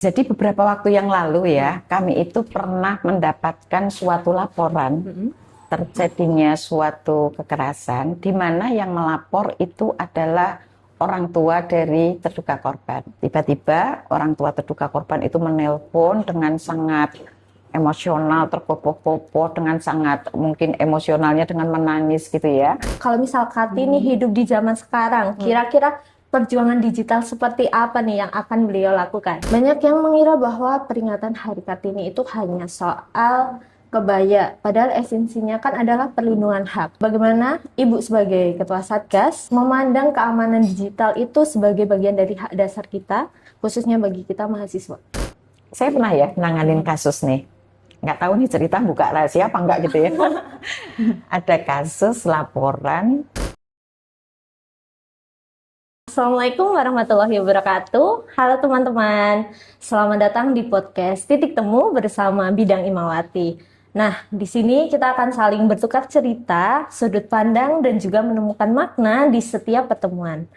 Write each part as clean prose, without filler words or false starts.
Jadi beberapa waktu yang lalu ya, kami itu pernah mendapatkan suatu laporan terjadinya suatu kekerasan di mana yang melapor itu adalah orang tua dari terduga korban. Tiba-tiba orang tua terduga korban itu menelpon dengan sangat emosional, terpopo-popo, dengan sangat mungkin emosionalnya dengan menangis gitu ya. Kalau misal Kartini hidup di zaman sekarang, kira-kira perjuangan digital seperti apa nih yang akan beliau lakukan? Banyak yang mengira bahwa peringatan Hari Kartini itu hanya soal kebaya, padahal esensinya kan adalah perlindungan hak. Bagaimana Ibu sebagai Ketua Satgas memandang keamanan digital itu sebagai bagian dari hak dasar kita, khususnya bagi kita mahasiswa? Saya pernah ya nanganin kasus nih. Nggak tahu nih cerita buka rahasia apa enggak gitu ya. Ada kasus laporan. Assalamualaikum warahmatullahi wabarakatuh. Halo teman-teman, selamat datang di podcast Titik Temu bersama Bidang Imawati. Nah, di sini kita akan saling bertukar cerita, sudut pandang, dan juga menemukan makna di setiap pertemuan.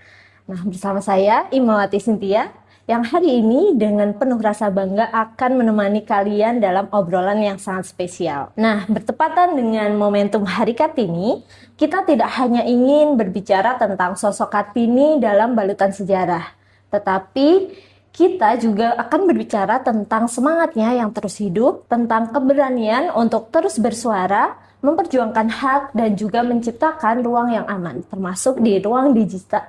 Nah, bersama saya Imawati Cynthia, yang hari ini dengan penuh rasa bangga akan menemani kalian dalam obrolan yang sangat spesial. Nah, bertepatan dengan momentum Hari Kartini, kita tidak hanya ingin berbicara tentang sosok Kartini dalam balutan sejarah, tetapi kita juga akan berbicara tentang semangatnya yang terus hidup, tentang keberanian untuk terus bersuara, memperjuangkan hak, dan juga menciptakan ruang yang aman, termasuk di ruang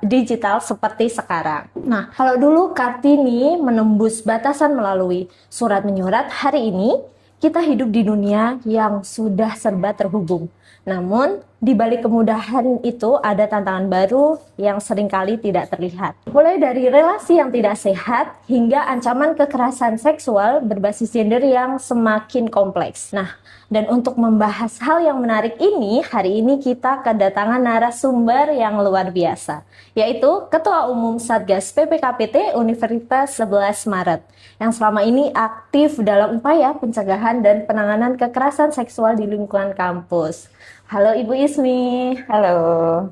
digital seperti sekarang. Nah, kalau dulu Kartini menembus batasan melalui surat menyurat, hari ini kita hidup di dunia yang sudah serba terhubung. Namun, di balik kemudahan itu ada tantangan baru yang seringkali tidak terlihat. Mulai dari relasi yang tidak sehat hingga ancaman kekerasan seksual berbasis gender yang semakin kompleks. Nah, dan untuk membahas hal yang menarik ini, hari ini kita kedatangan narasumber yang luar biasa, yaitu Ketua Umum Satgas PPKPT Universitas 11 Maret, yang selama ini aktif dalam upaya pencegahan dan penanganan kekerasan seksual di lingkungan kampus. Halo Ibu Ismi. Halo.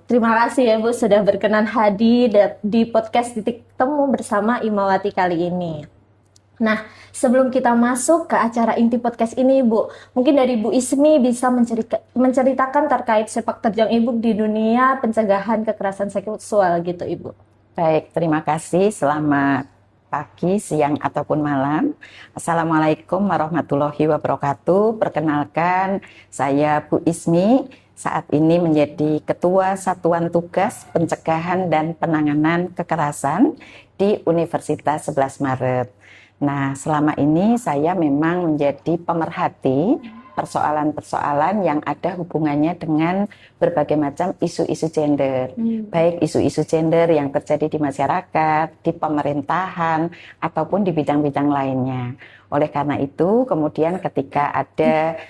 Terima kasih ya Bu sudah berkenan hadir di podcast Titik Temu bersama Imawati kali ini. Nah, sebelum kita masuk ke acara inti podcast ini, Bu, mungkin dari Bu Ismi bisa menceritakan terkait sepak terjang Ibu di dunia pencegahan kekerasan seksual gitu, Ibu. Baik, terima kasih. Selamat pagi, siang, ataupun malam. Assalamualaikum warahmatullahi wabarakatuh. Perkenalkan, saya Bu Ismi, saat ini menjadi Ketua Satuan Tugas Pencegahan dan Penanganan Kekerasan di Universitas 11 Maret. Nah, selama ini saya memang menjadi pemerhati persoalan-persoalan yang ada hubungannya dengan berbagai macam isu-isu gender. Baik isu-isu gender yang terjadi di masyarakat, di pemerintahan, ataupun di bidang-bidang lainnya. Oleh karena itu, kemudian ketika ada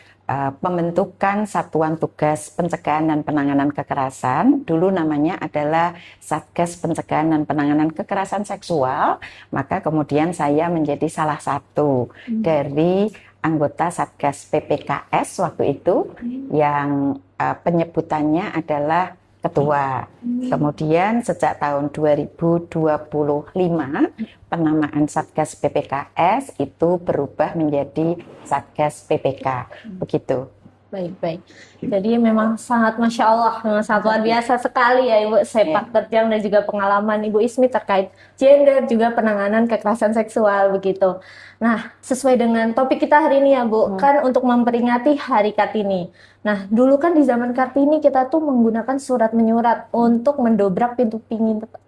pembentukan Satuan Tugas Pencegahan dan Penanganan Kekerasan, dulu namanya adalah Satgas Pencegahan dan Penanganan Kekerasan Seksual, maka kemudian saya menjadi salah satu dari anggota Satgas PPKS waktu itu yang penyebutannya adalah ketua. Kemudian sejak tahun 2025 penamaan Satgas PPKS itu berubah menjadi Satgas PPK. Begitu. Baik. Jadi memang sangat Masya Allah, memang sangat luar biasa sekali ya Ibu sepak terjang dan juga pengalaman Ibu Ismi terkait gender juga penanganan kekerasan seksual begitu. Nah, sesuai dengan topik kita hari ini ya Bu, kan untuk memperingati Hari Kartini. Nah, dulu kan di zaman Kartini kita tuh menggunakan surat menyurat untuk mendobrak pintu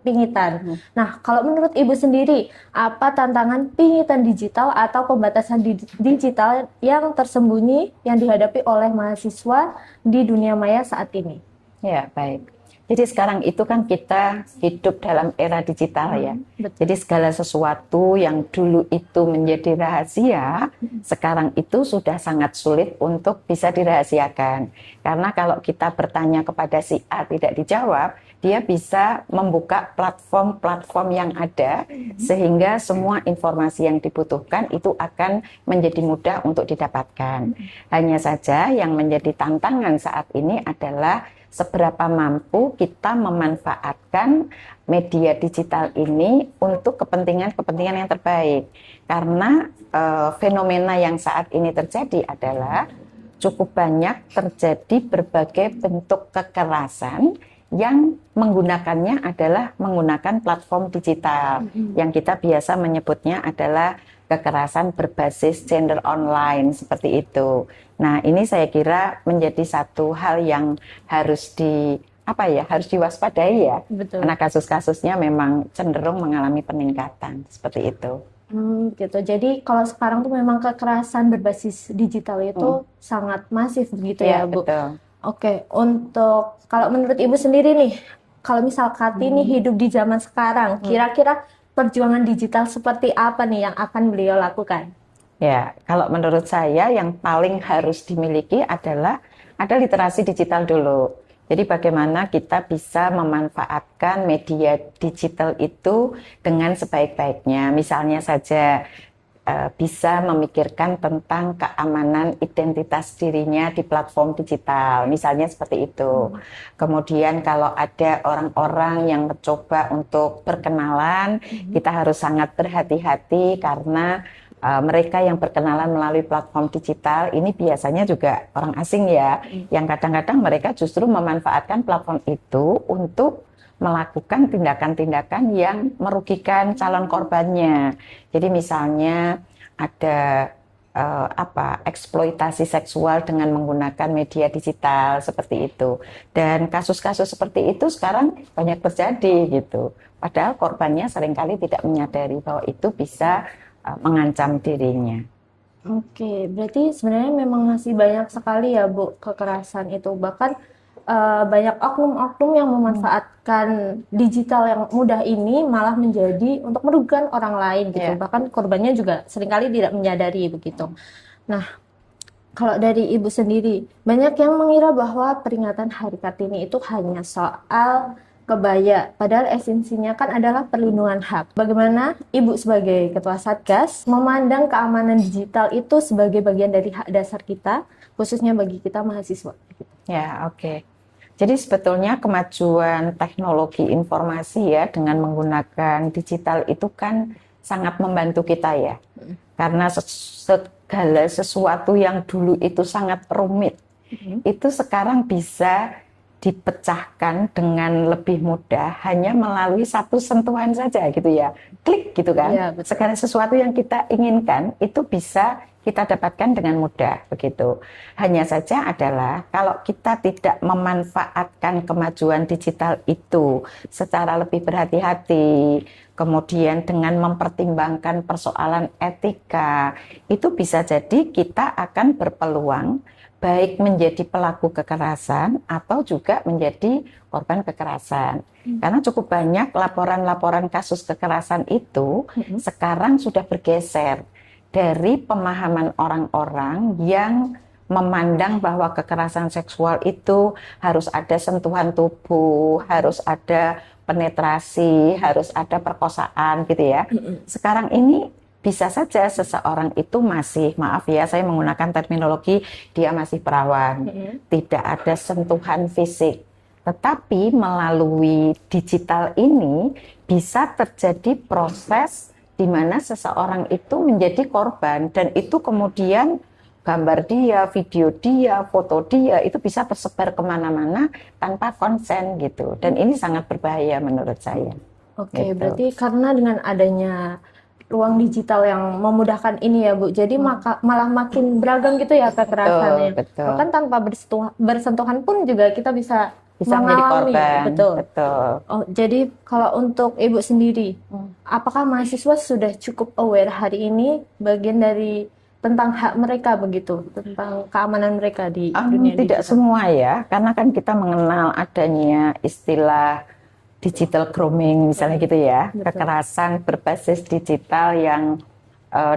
pingitan. Nah, kalau menurut Ibu sendiri, apa tantangan pingitan digital atau pembatasan digital yang tersembunyi yang dihadapi oleh mahasiswa di dunia maya saat ini? Ya, baik. Jadi sekarang itu kan kita hidup dalam era digital ya. Betul. Jadi segala sesuatu yang dulu itu menjadi rahasia, sekarang itu sudah sangat sulit untuk bisa dirahasiakan. Karena kalau kita bertanya kepada si A tidak dijawab, dia bisa membuka platform-platform yang ada sehingga semua informasi yang dibutuhkan itu akan menjadi mudah untuk didapatkan. Hanya saja yang menjadi tantangan saat ini adalah seberapa mampu kita memanfaatkan media digital ini untuk kepentingan-kepentingan yang terbaik. Karena fenomena yang saat ini terjadi adalah cukup banyak terjadi berbagai bentuk kekerasan yang menggunakannya adalah menggunakan platform digital yang kita biasa menyebutnya adalah kekerasan berbasis gender online seperti itu. Nah, ini saya kira menjadi satu hal yang harus harus diwaspadai ya. Betul. Karena kasus-kasusnya memang cenderung mengalami peningkatan seperti itu. Gitu. Jadi kalau sekarang tuh memang kekerasan berbasis digital itu sangat masif begitu ya, Bu. Betul. Oke, untuk kalau menurut Ibu sendiri nih, kalau misal Kartini hidup di zaman sekarang, kira-kira perjuangan digital seperti apa nih yang akan beliau lakukan? Ya, kalau menurut saya yang paling harus dimiliki adalah ada literasi digital dulu. Jadi bagaimana kita bisa memanfaatkan media digital itu dengan sebaik-baiknya. Misalnya saja bisa memikirkan tentang keamanan identitas dirinya di platform digital, misalnya seperti itu. Kemudian kalau ada orang-orang yang mencoba untuk berkenalan, kita harus sangat berhati-hati karena mereka yang berkenalan melalui platform digital ini biasanya juga orang asing ya, yang kadang-kadang mereka justru memanfaatkan platform itu untuk melakukan tindakan-tindakan yang merugikan calon korbannya. Jadi misalnya ada eksploitasi seksual dengan menggunakan media digital seperti itu. Dan kasus-kasus seperti itu sekarang banyak terjadi gitu. Padahal korbannya seringkali tidak menyadari bahwa itu bisa mengancam dirinya. Oke, berarti sebenarnya memang masih banyak sekali ya, Bu, kekerasan itu. Bahkan banyak oknum-oknum yang memanfaatkan digital yang mudah ini malah menjadi untuk merugikan orang lain gitu. Bahkan korbannya juga seringkali tidak menyadari begitu. Nah, kalau dari Ibu sendiri, banyak yang mengira bahwa peringatan Hari Kartini itu hanya soal kebaya, padahal esensinya kan adalah perlindungan hak. Bagaimana Ibu sebagai Ketua Satgas memandang keamanan digital itu sebagai bagian dari hak dasar kita, khususnya bagi kita mahasiswa? Ya, oke. Jadi sebetulnya kemajuan teknologi informasi ya dengan menggunakan digital itu kan sangat membantu kita ya. Karena segala sesuatu yang dulu itu sangat rumit, itu sekarang bisa dipecahkan dengan lebih mudah hanya melalui satu sentuhan saja gitu ya. Klik gitu kan. Ya, segala sesuatu yang kita inginkan itu bisa kita dapatkan dengan mudah begitu. Hanya saja adalah kalau kita tidak memanfaatkan kemajuan digital itu secara lebih berhati-hati, kemudian dengan mempertimbangkan persoalan etika, itu bisa jadi kita akan berpeluang baik menjadi pelaku kekerasan atau juga menjadi korban kekerasan. Karena cukup banyak laporan-laporan kasus kekerasan itu sekarang sudah bergeser dari pemahaman orang-orang yang memandang bahwa kekerasan seksual itu harus ada sentuhan tubuh, harus ada penetrasi, harus ada perkosaan gitu ya. Sekarang ini bisa saja seseorang itu masih, maaf ya saya menggunakan terminologi, dia masih perawan, tidak ada sentuhan fisik. Tetapi melalui digital ini bisa terjadi proses di mana seseorang itu menjadi korban dan itu kemudian gambar dia, video dia, foto dia itu bisa tersebar kemana-mana tanpa konsen gitu. Dan ini sangat berbahaya menurut saya. Oke, gitu. Berarti karena dengan adanya ruang digital yang memudahkan ini ya Bu, jadi malah makin beragam gitu ya kekerasannya. Betul. Bahkan tanpa bersentuhan pun juga kita bisa menjadi korban. Betul. Oh, jadi kalau untuk Ibu sendiri, apakah mahasiswa sudah cukup aware hari ini bagian dari tentang hak mereka begitu, tentang keamanan mereka di dunia tidak digital? Semua ya, karena kan kita mengenal adanya istilah digital grooming misalnya gitu ya. Betul. Kekerasan berbasis digital yang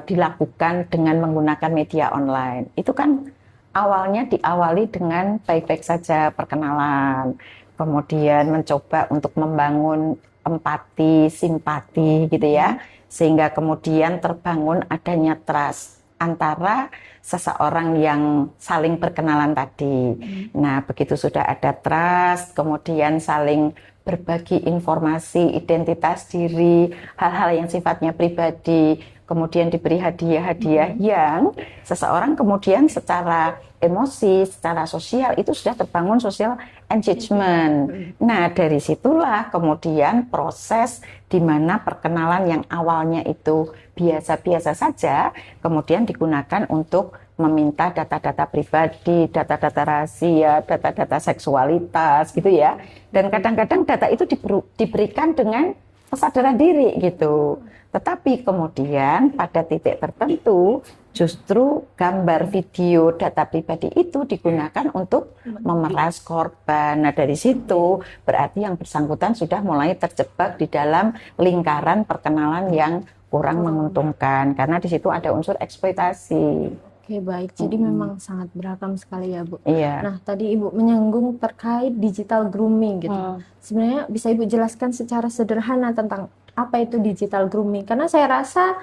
dilakukan dengan menggunakan media online. Itu kan awalnya diawali dengan baik-baik saja perkenalan, kemudian mencoba untuk membangun empati, simpati gitu ya, sehingga kemudian terbangun adanya trust. antara seseorang yang saling berkenalan tadi. Nah, begitu sudah ada trust, kemudian saling berbagi informasi, identitas diri, hal-hal yang sifatnya pribadi, kemudian diberi hadiah-hadiah yang seseorang kemudian secara emosi, secara sosial itu sudah terbangun social engagement. Nah, dari situlah kemudian proses di mana perkenalan yang awalnya itu biasa-biasa saja, kemudian digunakan untuk meminta data-data pribadi, data-data rahasia, data-data seksualitas gitu ya. Dan kadang-kadang data itu diberikan dengan kesadaran diri gitu. Tetapi kemudian pada titik tertentu justru gambar, video, data pribadi itu digunakan untuk memeras korban. Nah, dari situ berarti yang bersangkutan sudah mulai terjebak di dalam lingkaran perkenalan yang kurang menguntungkan karena di situ ada unsur eksploitasi. Oke, baik. Jadi memang sangat beragam sekali ya, Bu. Iya. Nah, tadi Ibu menyinggung terkait digital grooming gitu. Sebenarnya bisa Ibu jelaskan secara sederhana tentang apa itu digital grooming? Karena saya rasa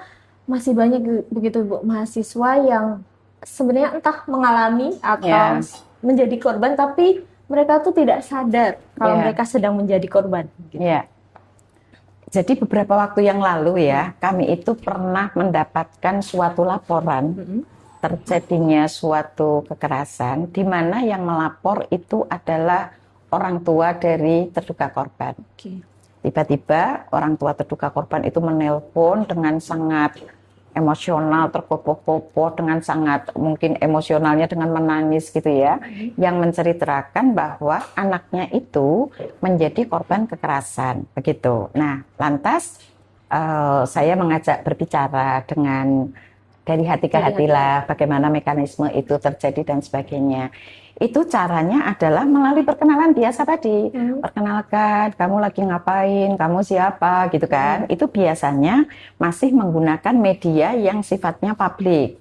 masih banyak begitu Bu mahasiswa yang sebenarnya entah mengalami atau menjadi korban, tapi mereka tuh tidak sadar kalau mereka sedang menjadi korban. Gitu. Iya. Jadi beberapa waktu yang lalu ya, kami itu pernah mendapatkan suatu laporan terjadinya suatu kekerasan di mana yang melapor itu adalah orang tua dari terduga korban. Tiba-tiba orang tua terduga korban itu menelpon dengan sangat emosional, terpopo-popo, dengan sangat mungkin emosionalnya dengan menangis gitu ya, yang menceritakan bahwa anaknya itu menjadi korban kekerasan begitu. Nah, lantas saya mengajak berbicara dengan dari hati ke hati lah, bagaimana mekanisme itu terjadi dan sebagainya. Itu caranya adalah melalui perkenalan biasa tadi. Perkenalkan, kamu lagi ngapain, kamu siapa, gitu kan. Itu biasanya masih menggunakan media yang sifatnya publik.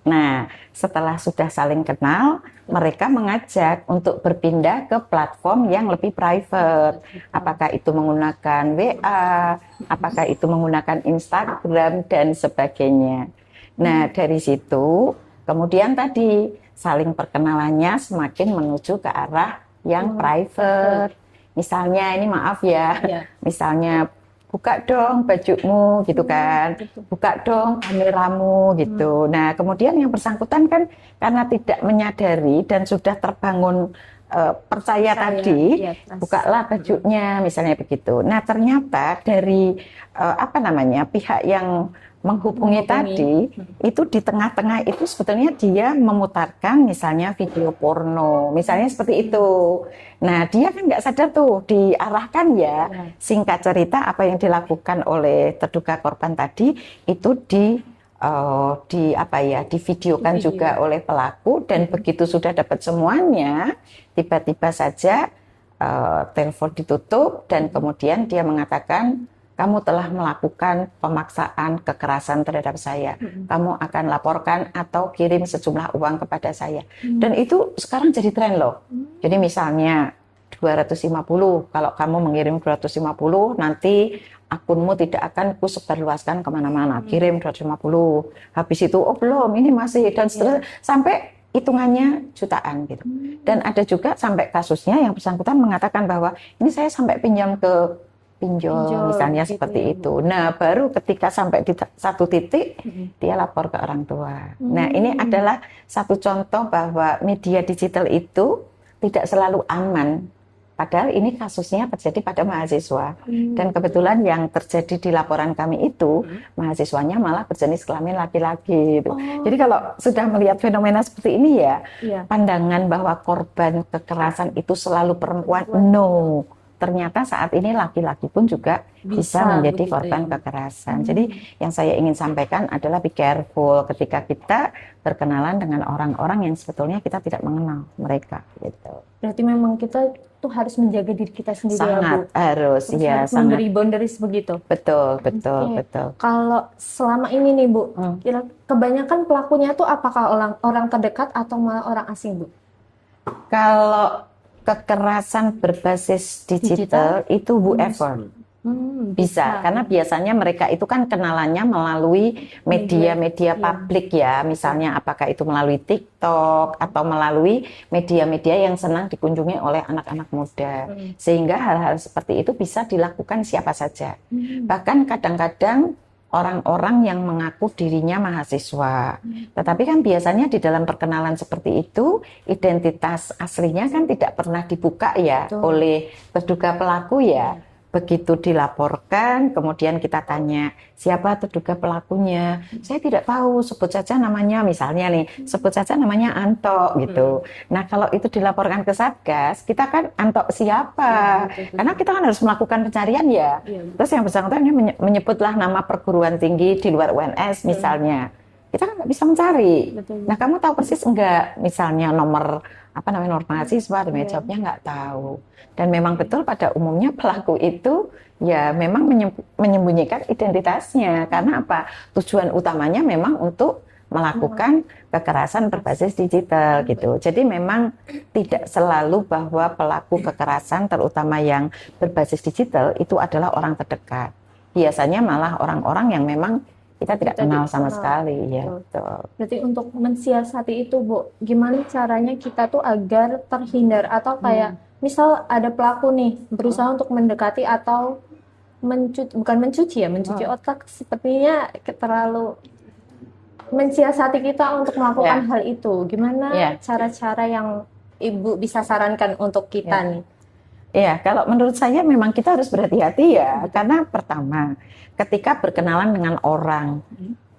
Nah, setelah sudah saling kenal, mereka mengajak untuk berpindah ke platform yang lebih private. Apakah itu menggunakan WA, apakah itu menggunakan Instagram, dan sebagainya. Nah, dari situ, kemudian tadi saling perkenalannya semakin menuju ke arah yang private. Misalnya, ini maaf ya, misalnya buka dong bajumu gitu kan, buka dong kameramu gitu. Nah, kemudian yang bersangkutan kan karena tidak menyadari dan sudah terbangun percaya tadi, bukalah bajunya, misalnya begitu. Nah, ternyata dari pihak yang menghubungi tadi, itu di tengah-tengah itu sebetulnya dia memutarkan misalnya video porno, misalnya seperti itu. Nah, dia kan nggak sadar tuh, diarahkan ya, singkat cerita apa yang dilakukan oleh terduga korban tadi, itu divideokan juga oleh pelaku, dan begitu sudah dapat semuanya, tiba-tiba saja telepon ditutup, dan kemudian dia mengatakan, kamu telah melakukan pemaksaan kekerasan terhadap saya. Kamu akan laporkan atau kirim sejumlah uang kepada saya. Dan itu sekarang jadi tren loh. Jadi misalnya 250, kalau kamu mengirim 250, nanti akunmu tidak akan kusebarluaskan kemana-mana. Kirim 250. Habis itu, oh belum, ini masih, dan seterusnya. Sampai hitungannya jutaan gitu. Dan ada juga sampai kasusnya yang bersangkutan mengatakan bahwa ini saya sampai pinjam ke pinjol misalnya gitu, seperti itu. Nah, baru ketika sampai di satu titik dia lapor ke orang tua. Nah, ini adalah satu contoh bahwa media digital itu tidak selalu aman. Padahal ini kasusnya terjadi pada mahasiswa. Dan kebetulan yang terjadi di laporan kami itu mahasiswanya malah berjenis kelamin laki-laki gitu. Jadi kalau sudah melihat fenomena seperti ini ya, pandangan bahwa korban kekerasan itu selalu perempuan, no. Ternyata saat ini laki-laki pun juga bisa menjadi korban kekerasan. Jadi yang saya ingin sampaikan adalah be careful ketika kita berkenalan dengan orang-orang yang sebetulnya kita tidak mengenal mereka. Gitu. Berarti memang kita tuh harus menjaga diri kita sendiri, sangat ya, Bu? Harus, ya, harus memberi boundaries begitu. Betul. Kalau selama ini nih, Bu, kebanyakan pelakunya tuh apakah orang terdekat atau malah orang asing, Bu? Kalau kekerasan berbasis digital itu whoever. Bisa, karena biasanya mereka itu kan kenalannya melalui media-media publik ya, misalnya apakah itu melalui TikTok atau melalui media-media yang senang dikunjungi oleh anak-anak muda. Sehingga hal-hal seperti itu bisa dilakukan siapa saja. Bahkan kadang-kadang orang-orang yang mengaku dirinya mahasiswa. Tetapi kan biasanya di dalam perkenalan seperti itu, identitas aslinya kan tidak pernah dibuka ya oleh terduga pelaku ya. Begitu dilaporkan, kemudian kita tanya, siapa terduga pelakunya? Saya tidak tahu, sebut saja namanya, misalnya nih, sebut saja namanya Anto gitu. Nah, kalau itu dilaporkan ke Satgas, kita kan Anto siapa? Karena kita kan harus melakukan pencarian ya. Terus yang bersangkutan menyebutlah nama perguruan tinggi di luar UNS misalnya. Kita kan nggak bisa mencari. Nah, kamu tahu persis enggak, misalnya nomor mahasiswa, jawabnya nggak tahu. Dan memang betul pada umumnya pelaku itu ya memang menyembunyikan identitasnya. Karena apa? Tujuan utamanya memang untuk melakukan kekerasan berbasis digital gitu. Jadi memang tidak selalu bahwa pelaku kekerasan terutama yang berbasis digital itu adalah orang terdekat. Biasanya malah orang-orang yang memang kita tidak kenal sama sekali ya. Betul. Berarti untuk mensiasati itu, Bu, gimana caranya kita tuh agar terhindar atau kayak misal ada pelaku nih berusaha untuk mendekati atau mencuci otak, sepertinya terlalu mensiasati kita untuk melakukan hal itu. Gimana cara-cara yang Ibu bisa sarankan untuk kita nih? Ya, kalau menurut saya memang kita harus berhati-hati ya, karena pertama, ketika berkenalan dengan orang,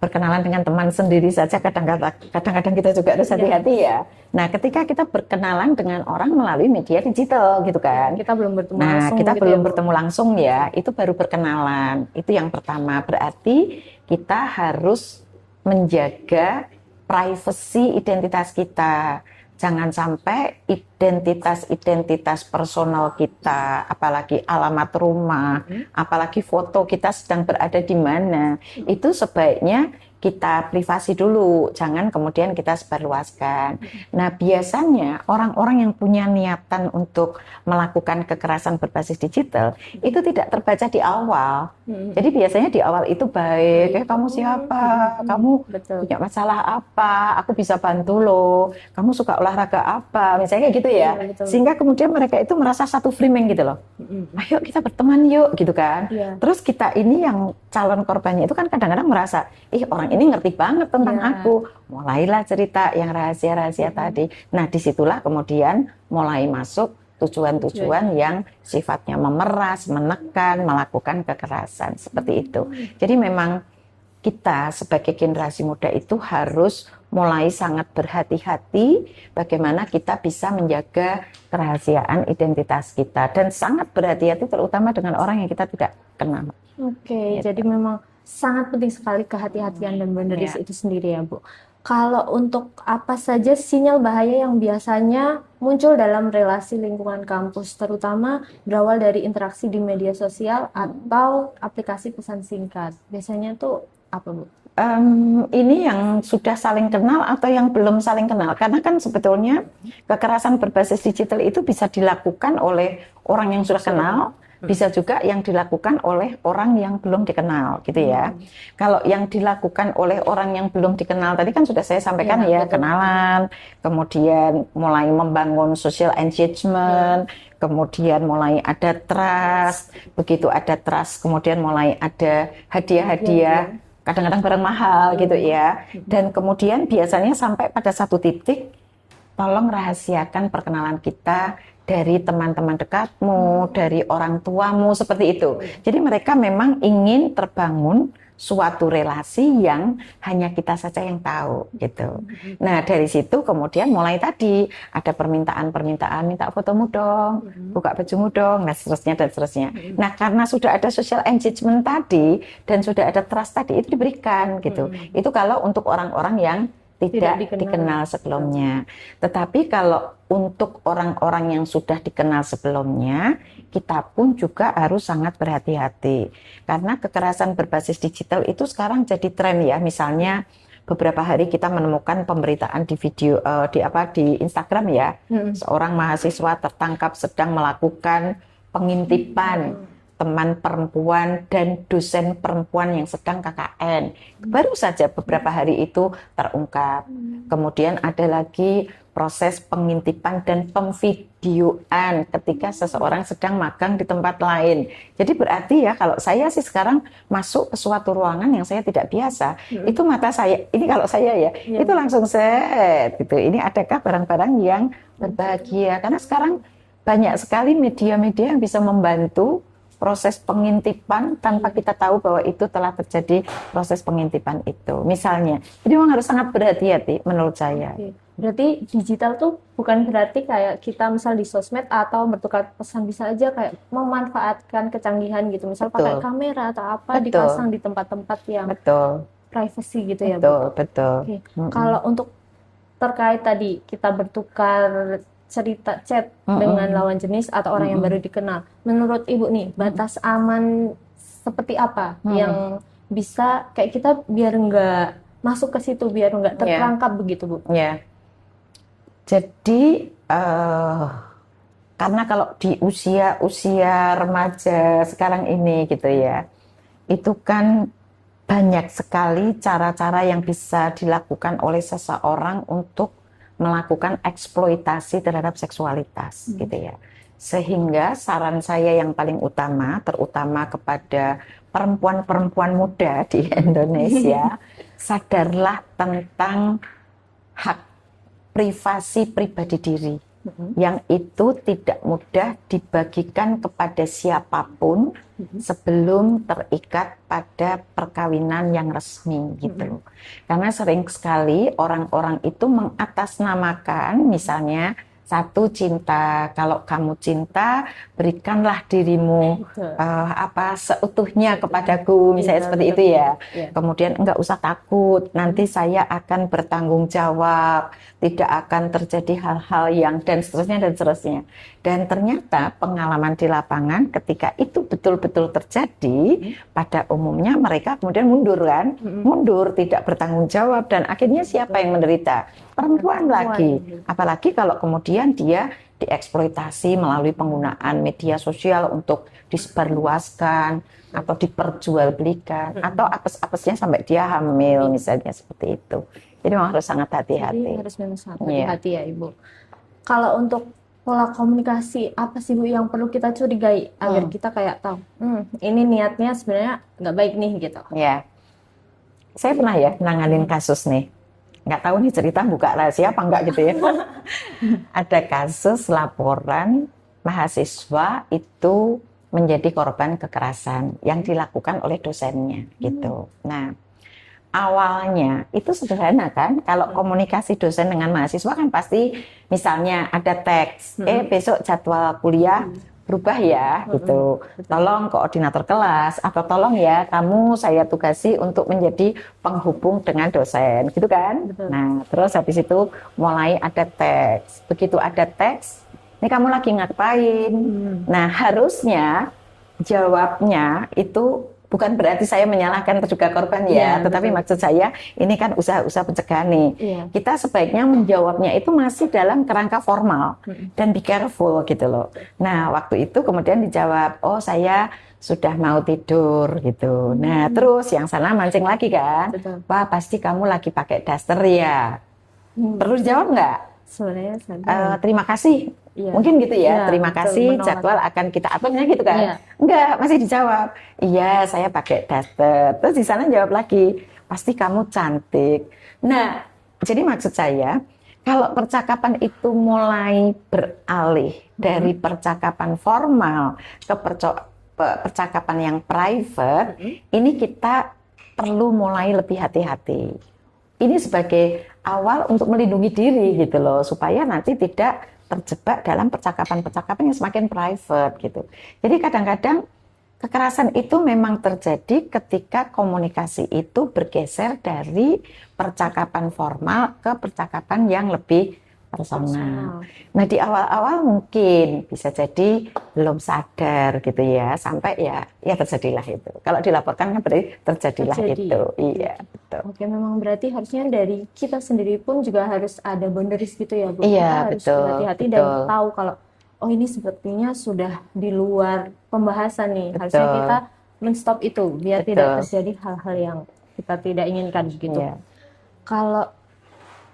berkenalan dengan teman sendiri saja kadang-kadang kita juga harus hati-hati ya. Nah, ketika kita berkenalan dengan orang melalui media digital gitu kan. Kita belum bertemu langsung. Nah, kita gitu belum bertemu langsung ya, itu baru berkenalan. Itu yang pertama, berarti kita harus menjaga privasi identitas kita. Jangan sampai identitas personal kita, apalagi alamat rumah, apalagi foto kita sedang berada di mana, itu sebaiknya kita privasi dulu, jangan kemudian kita sebarluaskan. Nah, biasanya orang-orang yang punya niatan untuk melakukan kekerasan berbasis digital itu tidak terbaca di awal. Jadi biasanya di awal itu baik, kamu siapa, kamu punya masalah apa, aku bisa bantu lo, kamu suka olahraga apa, misalnya kayak gitu ya. Sehingga kemudian mereka itu merasa satu framing gitu loh. Ayo kita berteman yuk, gitu kan. Terus kita ini yang calon korbannya itu kan kadang-kadang merasa, orang ini ngerti banget tentang aku. Mulailah cerita yang rahasia-rahasia tadi. Nah, disitulah kemudian mulai masuk tujuan-tujuan yang sifatnya memeras, menekan, melakukan kekerasan. Seperti itu. Jadi memang kita sebagai generasi muda itu harus mulai sangat berhati-hati bagaimana kita bisa menjaga kerahasiaan identitas kita. Dan sangat berhati-hati terutama dengan orang yang kita tidak kenal. Oke, jadi memang sangat penting sekali kehati-hatian dan boundaries itu sendiri ya, Bu. Kalau untuk apa saja sinyal bahaya yang biasanya muncul dalam relasi lingkungan kampus, terutama berawal dari interaksi di media sosial atau aplikasi pesan singkat, biasanya tuh apa, Bu? Ini yang sudah saling kenal atau yang belum saling kenal, karena kan sebetulnya kekerasan berbasis digital itu bisa dilakukan oleh orang yang sudah kenal, bisa juga yang dilakukan oleh orang yang belum dikenal gitu ya. Kalau yang dilakukan oleh orang yang belum dikenal tadi kan sudah saya sampaikan ya, kenalan, kemudian mulai membangun social engagement, kemudian mulai ada trust, begitu ada trust kemudian mulai ada hadiah-hadiah, kadang-kadang barang mahal gitu ya. Dan kemudian biasanya sampai pada satu titik, tolong rahasiakan perkenalan kita dari teman-teman dekatmu, dari orang tuamu, seperti itu. Jadi mereka memang ingin terbangun suatu relasi yang hanya kita saja yang tahu gitu. Nah, dari situ kemudian mulai tadi ada permintaan, minta fotomu dong, buka bajumu dong, nah seterusnya dan seterusnya. Nah, karena sudah ada social engagement tadi dan sudah ada trust tadi, itu diberikan gitu. Itu kalau untuk orang-orang yang tidak dikenal sebelumnya. Tetapi kalau untuk orang-orang yang sudah dikenal sebelumnya, kita pun juga harus sangat berhati-hati. Karena kekerasan berbasis digital itu sekarang jadi tren ya. Misalnya beberapa hari kita menemukan pemberitaan di video di Instagram ya. Seorang mahasiswa tertangkap sedang melakukan pengintipan teman perempuan dan dosen perempuan yang sedang KKN. Baru saja beberapa hari itu terungkap. Kemudian ada lagi proses pengintipan dan pemvideoan ketika seseorang sedang magang di tempat lain. Jadi berarti ya kalau saya sih sekarang masuk ke suatu ruangan yang saya tidak biasa, itu mata saya, ini kalau saya ya, itu langsung set gitu. Ini adakah barang-barang yang berbahagia? Karena sekarang banyak sekali media-media yang bisa membantu proses pengintipan tanpa kita tahu bahwa itu telah terjadi proses pengintipan itu. Misalnya, jadi memang harus sangat berhati-hati menurut saya. Oke. Berarti digital tuh bukan berarti kayak kita misal di sosmed atau bertukar pesan, bisa aja kayak memanfaatkan kecanggihan gitu. Misal pakai kamera atau apa dipasang di tempat-tempat yang privacy gitu ya, Bu? Betul. Oke. Kalau untuk terkait tadi kita bertukar cerita chat dengan lawan jenis atau orang yang baru dikenal, menurut Ibu nih batas aman seperti apa yang bisa kayak kita biar nggak masuk ke situ, biar nggak terperangkap begitu, Bu? Ya. Jadi karena kalau di usia remaja sekarang ini gitu ya, itu kan banyak sekali cara-cara yang bisa dilakukan oleh seseorang untuk melakukan eksploitasi terhadap seksualitas gitu ya. Sehingga saran saya yang paling utama, terutama kepada perempuan-perempuan muda di Indonesia, sadarlah tentang hak privasi pribadi diri yang itu tidak mudah dibagikan kepada siapapun sebelum terikat pada perkawinan yang resmi gitu. Karena sering sekali orang-orang itu mengatasnamakan misalnya satu cinta, kalau kamu cinta berikanlah dirimu seutuhnya kepadaku, misalnya seperti itu ya. Kemudian enggak usah takut, nanti saya akan bertanggung jawab, tidak akan terjadi hal-hal yang dan seterusnya. Dan ternyata pengalaman di lapangan ketika itu betul-betul terjadi, pada umumnya mereka kemudian mundur kan, mundur, tidak bertanggung jawab, dan akhirnya siapa yang menderita? Perempuan lagi. Apalagi kalau kemudian dia dieksploitasi melalui penggunaan media sosial untuk disebarluaskan atau diperjualbelikan atau apes-apesnya sampai dia hamil misalnya seperti itu. Jadi memang harus sangat hati-hati. Jadi harus memang sangat hati-hati ya, Ibu. Kalau untuk pola komunikasi apa sih, Bu, yang perlu kita curigai agar kita kayak tahu ini niatnya sebenarnya nggak baik nih gitu? Ya, saya pernah ya nanganin kasus nih. Nggak tahu nih cerita buka rahasia apa enggak gitu ya. Ada kasus laporan mahasiswa itu menjadi korban kekerasan yang dilakukan oleh dosennya gitu. Nah, awalnya itu sederhana kan, kalau komunikasi dosen dengan mahasiswa kan pasti misalnya ada teks, besok jadwal kuliah berubah ya gitu, tolong koordinator kelas atau tolong ya kamu saya tugasi untuk menjadi penghubung dengan dosen gitu kan. Nah terus habis itu mulai ada teks, begitu ada teks ini kamu lagi ngapain. Nah harusnya jawabnya itu bukan berarti saya menyalahkan terduga korban ya, tetapi maksud saya ini kan usaha-usaha pencegahan nih. Kita sebaiknya menjawabnya itu masih dalam kerangka formal dan be careful gitu loh. Nah waktu itu kemudian dijawab, oh saya sudah mau tidur gitu. Nah terus yang sana mancing lagi kan, wah pasti kamu lagi pakai daster ya. Perlu dijawab nggak? Sebenarnya terima kasih. Mungkin gitu ya, terima kasih, jadwal akan kita aturnya gitu kan. Enggak, masih dijawab. Iya, saya pakai daster. Terus di sana jawab lagi, pasti kamu cantik. Nah, jadi maksud saya, kalau percakapan itu mulai beralih dari percakapan formal ke percakapan yang private, ini kita perlu mulai lebih hati-hati. Ini sebagai awal untuk melindungi diri gitu loh, supaya nanti tidak terjebak dalam percakapan-percakapan yang semakin private gitu. Jadi kadang-kadang kekerasan itu memang terjadi ketika komunikasi itu bergeser dari percakapan formal ke percakapan yang lebih personal. Nah di awal-awal mungkin bisa jadi belum sadar gitu ya, sampai ya terjadilah itu. Kalau dilaporkan kan berarti terjadilah itu. Iya betul. Oke, memang berarti harusnya dari kita sendiri pun juga harus ada boundaries gitu ya, Bu. Iya kita harus hati-hati dan tahu kalau oh ini sepertinya sudah di luar pembahasan nih. Harusnya Betul. kita men-stop itu biar tidak Betul. terjadi hal-hal yang kita tidak inginkan gitu. Iya. Kalau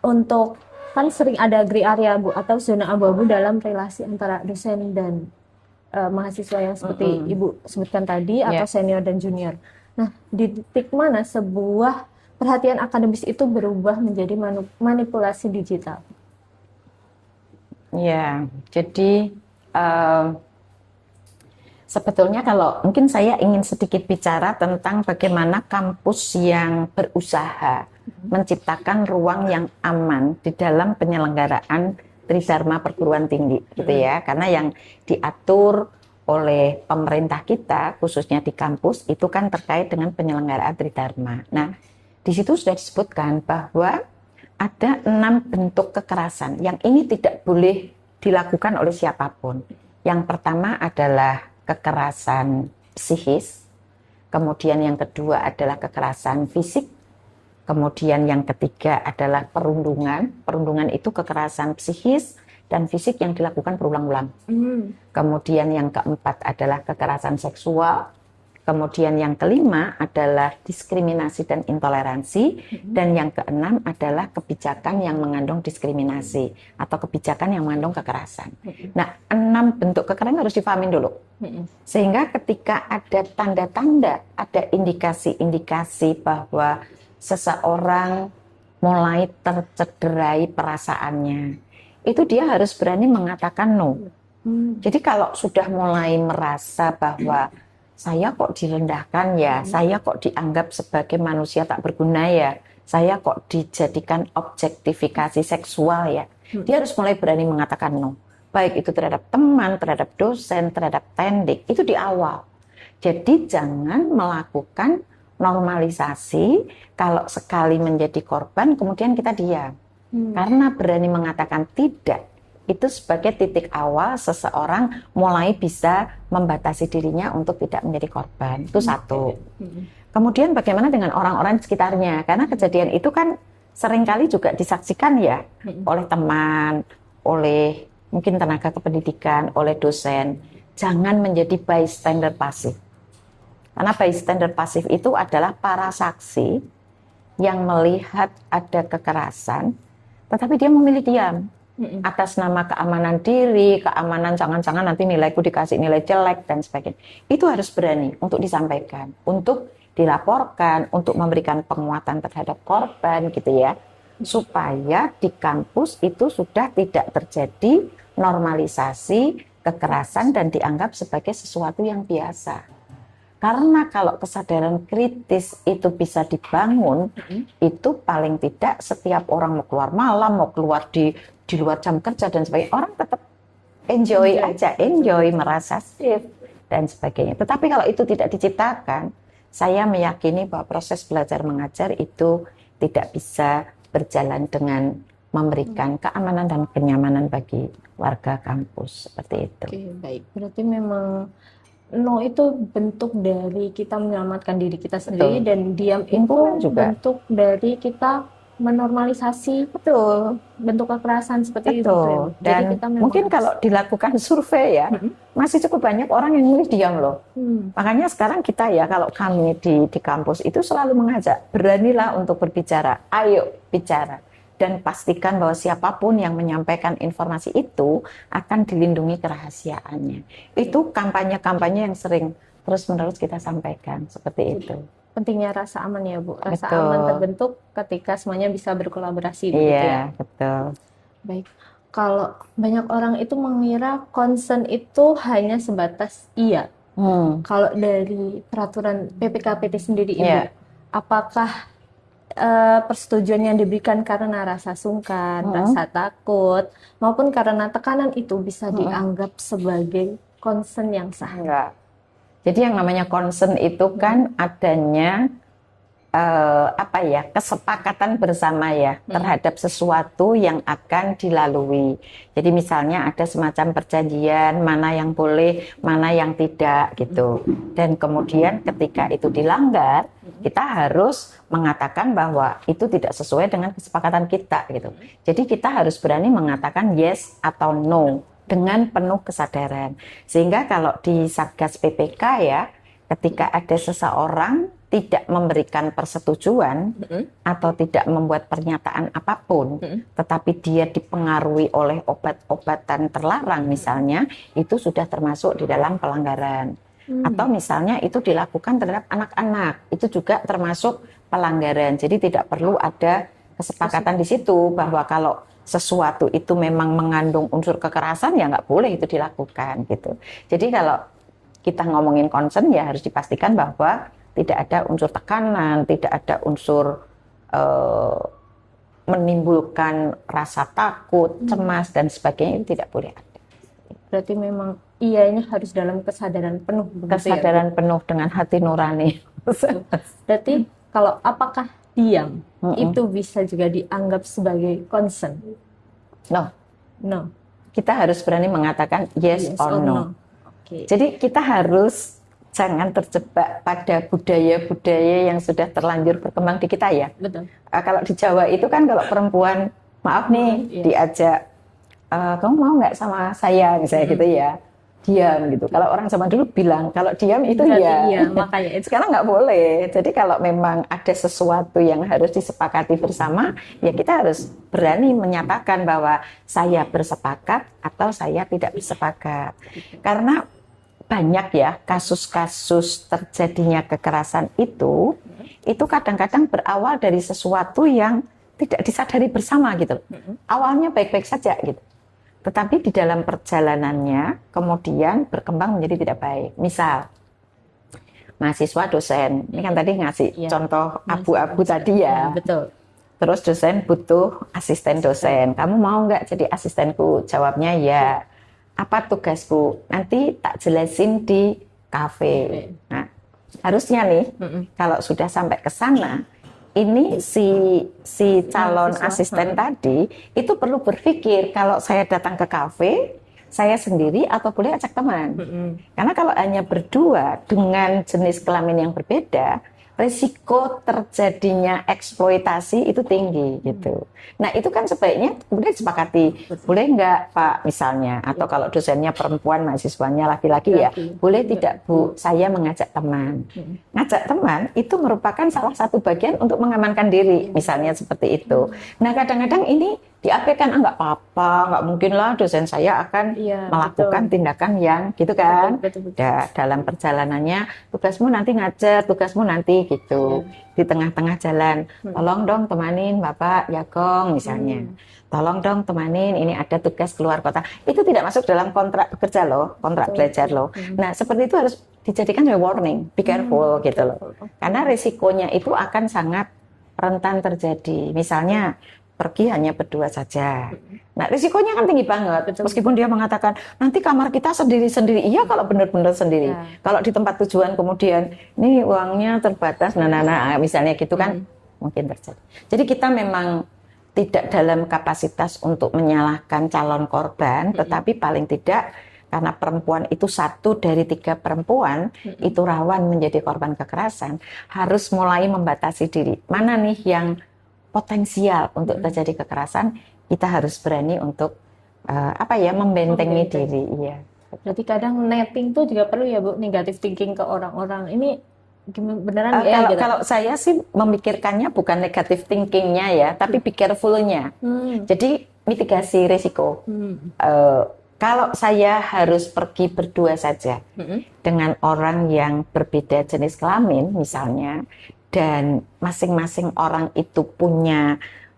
untuk kan sering ada gray area Bu atau zona abu-abu dalam relasi antara dosen dan mahasiswa yang seperti Ibu sebutkan tadi atau senior dan junior. Nah, di titik mana sebuah perhatian akademis itu berubah menjadi manipulasi digital? Ya, jadi sebetulnya kalau mungkin saya ingin sedikit bicara tentang bagaimana kampus yang berusaha menciptakan ruang yang aman di dalam penyelenggaraan Tridharma perguruan tinggi, gitu ya. Karena yang diatur oleh pemerintah kita, khususnya di kampus, itu kan terkait dengan penyelenggaraan Tridharma. Nah, di situ sudah disebutkan bahwa ada 6 bentuk kekerasan yang ini tidak boleh dilakukan oleh siapapun. Yang pertama adalah kekerasan psikis, kemudian yang kedua adalah kekerasan fisik, kemudian yang ketiga adalah perundungan. Perundungan itu kekerasan psikis dan fisik yang dilakukan berulang-ulang. Kemudian yang keempat adalah kekerasan seksual. Kemudian yang kelima adalah diskriminasi dan intoleransi. Dan yang keenam adalah kebijakan yang mengandung diskriminasi atau kebijakan yang mengandung kekerasan. Nah, 6 bentuk kekerasan harus dipahamin dulu. Sehingga ketika ada tanda-tanda, ada indikasi-indikasi bahwa seseorang mulai tercederai perasaannya, itu dia harus berani mengatakan no. Jadi kalau sudah mulai merasa bahwa saya kok direndahkan ya, saya kok dianggap sebagai manusia tak berguna ya, saya kok dijadikan objektifikasi seksual ya, dia harus mulai berani mengatakan no. Baik itu terhadap teman, terhadap dosen, terhadap tendik, itu di awal. Jadi jangan melakukan normalisasi kalau sekali menjadi korban kemudian kita diam. Karena berani mengatakan tidak, itu sebagai titik awal seseorang mulai bisa membatasi dirinya untuk tidak menjadi korban. Itu satu. Kemudian bagaimana dengan orang-orang di sekitarnya? Karena kejadian itu kan seringkali juga disaksikan ya oleh teman, oleh mungkin tenaga kependidikan, oleh dosen. Jangan menjadi bystander pasif. Karena bystander pasif itu adalah para saksi yang melihat ada kekerasan, tetapi dia memilih diam. Atas nama keamanan diri, keamanan jangan-jangan nanti nilaiku dikasih nilai jelek dan sebagainya. Itu harus berani untuk disampaikan, untuk dilaporkan, untuk memberikan penguatan terhadap korban gitu ya. Supaya di kampus itu sudah tidak terjadi normalisasi kekerasan dan dianggap sebagai sesuatu yang biasa. Karena kalau kesadaran kritis itu bisa dibangun, itu paling tidak setiap orang mau keluar malam, mau keluar di luar jam kerja dan sebagainya, orang tetap enjoy aja, enjoy, merasa safe dan sebagainya. Tetapi kalau itu tidak diciptakan, saya meyakini bahwa proses belajar mengajar itu tidak bisa berjalan dengan memberikan keamanan dan kenyamanan bagi warga kampus, seperti itu. Oke, baik. Berarti memang no itu bentuk dari kita menyelamatkan diri kita sendiri. Betul. Dan diam itu juga bentuk dari kita menormalisasi bentuk kekerasan seperti itu. Dan jadi kita mungkin kalau dilakukan survei ya, masih cukup banyak orang yang milih diam loh. Makanya sekarang kita ya, kalau kami di kampus itu selalu mengajak, beranilah untuk berbicara, ayo bicara. Dan pastikan bahwa siapapun yang menyampaikan informasi itu akan dilindungi kerahasiaannya. Itu kampanye-kampanye yang sering terus-menerus kita sampaikan, seperti itu. Pentingnya rasa aman ya Bu, rasa aman terbentuk ketika semuanya bisa berkolaborasi. Iya, ya? Betul. Baik, kalau banyak orang itu mengira concern itu hanya sebatas iya. Kalau dari peraturan PPKPT sendiri Ibu, apakah persetujuan yang diberikan karena rasa sungkan, rasa takut, maupun karena tekanan itu bisa dianggap sebagai concern yang sah? Enggak. Jadi yang namanya concern itu kan adanya kesepakatan bersama ya terhadap sesuatu yang akan dilalui. Jadi misalnya ada semacam perjanjian mana yang boleh, mana yang tidak gitu. Dan kemudian ketika itu dilanggar, kita harus mengatakan bahwa itu tidak sesuai dengan kesepakatan kita gitu. Jadi kita harus berani mengatakan yes atau no dengan penuh kesadaran. Sehingga kalau di Satgas PPK ya, ketika ada seseorang tidak memberikan persetujuan atau tidak membuat pernyataan apapun, tetapi dia dipengaruhi oleh obat-obatan terlarang misalnya, itu sudah termasuk di dalam pelanggaran. Atau misalnya itu dilakukan terhadap anak-anak, itu juga termasuk pelanggaran. Jadi tidak perlu ada kesepakatan di situ bahwa kalau sesuatu itu memang mengandung unsur kekerasan ya nggak boleh itu dilakukan gitu. Jadi kalau kita ngomongin concern ya harus dipastikan bahwa tidak ada unsur tekanan, tidak ada unsur menimbulkan rasa takut, cemas dan sebagainya, itu tidak boleh ada. Berarti memang ini harus dalam kesadaran penuh. Kesadaran penuh dengan hati nurani. Berarti kalau apakah diam itu bisa juga dianggap sebagai concern? No. Kita harus berani mengatakan yes or no. Okay. Jadi kita harus jangan terjebak pada budaya-budaya yang sudah terlanjur berkembang di kita ya. Betul. Kalau di Jawa itu kan kalau perempuan, maaf nih, diajak, kamu mau nggak sama saya misalnya gitu ya, diam gitu. Kalau orang zaman dulu bilang kalau diam itu ya. Iya, makanya itu. Sekarang nggak boleh. Jadi kalau memang ada sesuatu yang harus disepakati bersama, ya kita harus berani menyatakan bahwa saya bersepakat atau saya tidak bersepakat. Karena banyak ya kasus-kasus terjadinya kekerasan itu kadang-kadang berawal dari sesuatu yang tidak disadari bersama gitu. Awalnya baik-baik saja gitu. Tetapi di dalam perjalanannya kemudian berkembang menjadi tidak baik. Misal, mahasiswa dosen, ini kan tadi ngasih contoh abu-abu tadi ya. Betul. Terus dosen butuh asisten dosen. Kamu mau nggak jadi asistenku? Jawabnya ya. Apa tugasku? Nanti tak jelasin di kafe. Nah, harusnya nih, kalau sudah sampai ke sana, ini si calon asisten tadi itu perlu berpikir kalau saya datang ke kafe, saya sendiri atau boleh ajak teman. Karena kalau hanya berdua dengan jenis kelamin yang berbeda, risiko terjadinya eksploitasi itu tinggi gitu. Nah itu kan sebaiknya kemudian disepakati, boleh nggak Pak misalnya, atau kalau dosennya perempuan, mahasiswanya laki-laki ya, boleh tidak Bu, saya mengajak teman. Ngajak teman itu merupakan salah satu bagian untuk mengamankan diri, misalnya seperti itu. Nah kadang-kadang ini diabaikan, nggak apa-apa, nggak mungkin lah dosen saya akan melakukan tindakan yang gitu kan. Dalam perjalanannya tugasmu nanti ngajar, tugasmu nanti gitu. Di tengah-tengah jalan, tolong dong temanin Bapak Jagong misalnya. Tolong dong temanin, ini ada tugas keluar kota. Itu tidak masuk dalam kontrak bekerja loh, kontrak belajar loh. Nah seperti itu harus dijadikan warning, be careful gitu loh. Karena risikonya itu akan sangat rentan terjadi. Misalnya pergi hanya berdua saja. Nah, risikonya kan tinggi banget. Meskipun dia mengatakan, nanti kamar kita sendiri-sendiri. Iya, kalau benar-benar sendiri. Kalau di tempat tujuan kemudian, ini uangnya terbatas, misalnya gitu kan, mungkin terjadi. Jadi kita memang tidak dalam kapasitas untuk menyalahkan calon korban, tetapi paling tidak, karena perempuan itu 1 dari 3 perempuan, itu rawan menjadi korban kekerasan, harus mulai membatasi diri. Mana nih yang potensial untuk terjadi kekerasan, kita harus berani untuk membentengi diri. Iya. Berarti kadang netting tuh juga perlu ya Bu, negative thinking ke orang-orang. Ini beneran kalau, gitu? Kalau saya sih memikirkannya bukan negative thinkingnya ya, tapi be careful-nya. Jadi mitigasi risiko. Kalau saya harus pergi berdua saja dengan orang yang berbeda jenis kelamin misalnya, dan masing-masing orang itu punya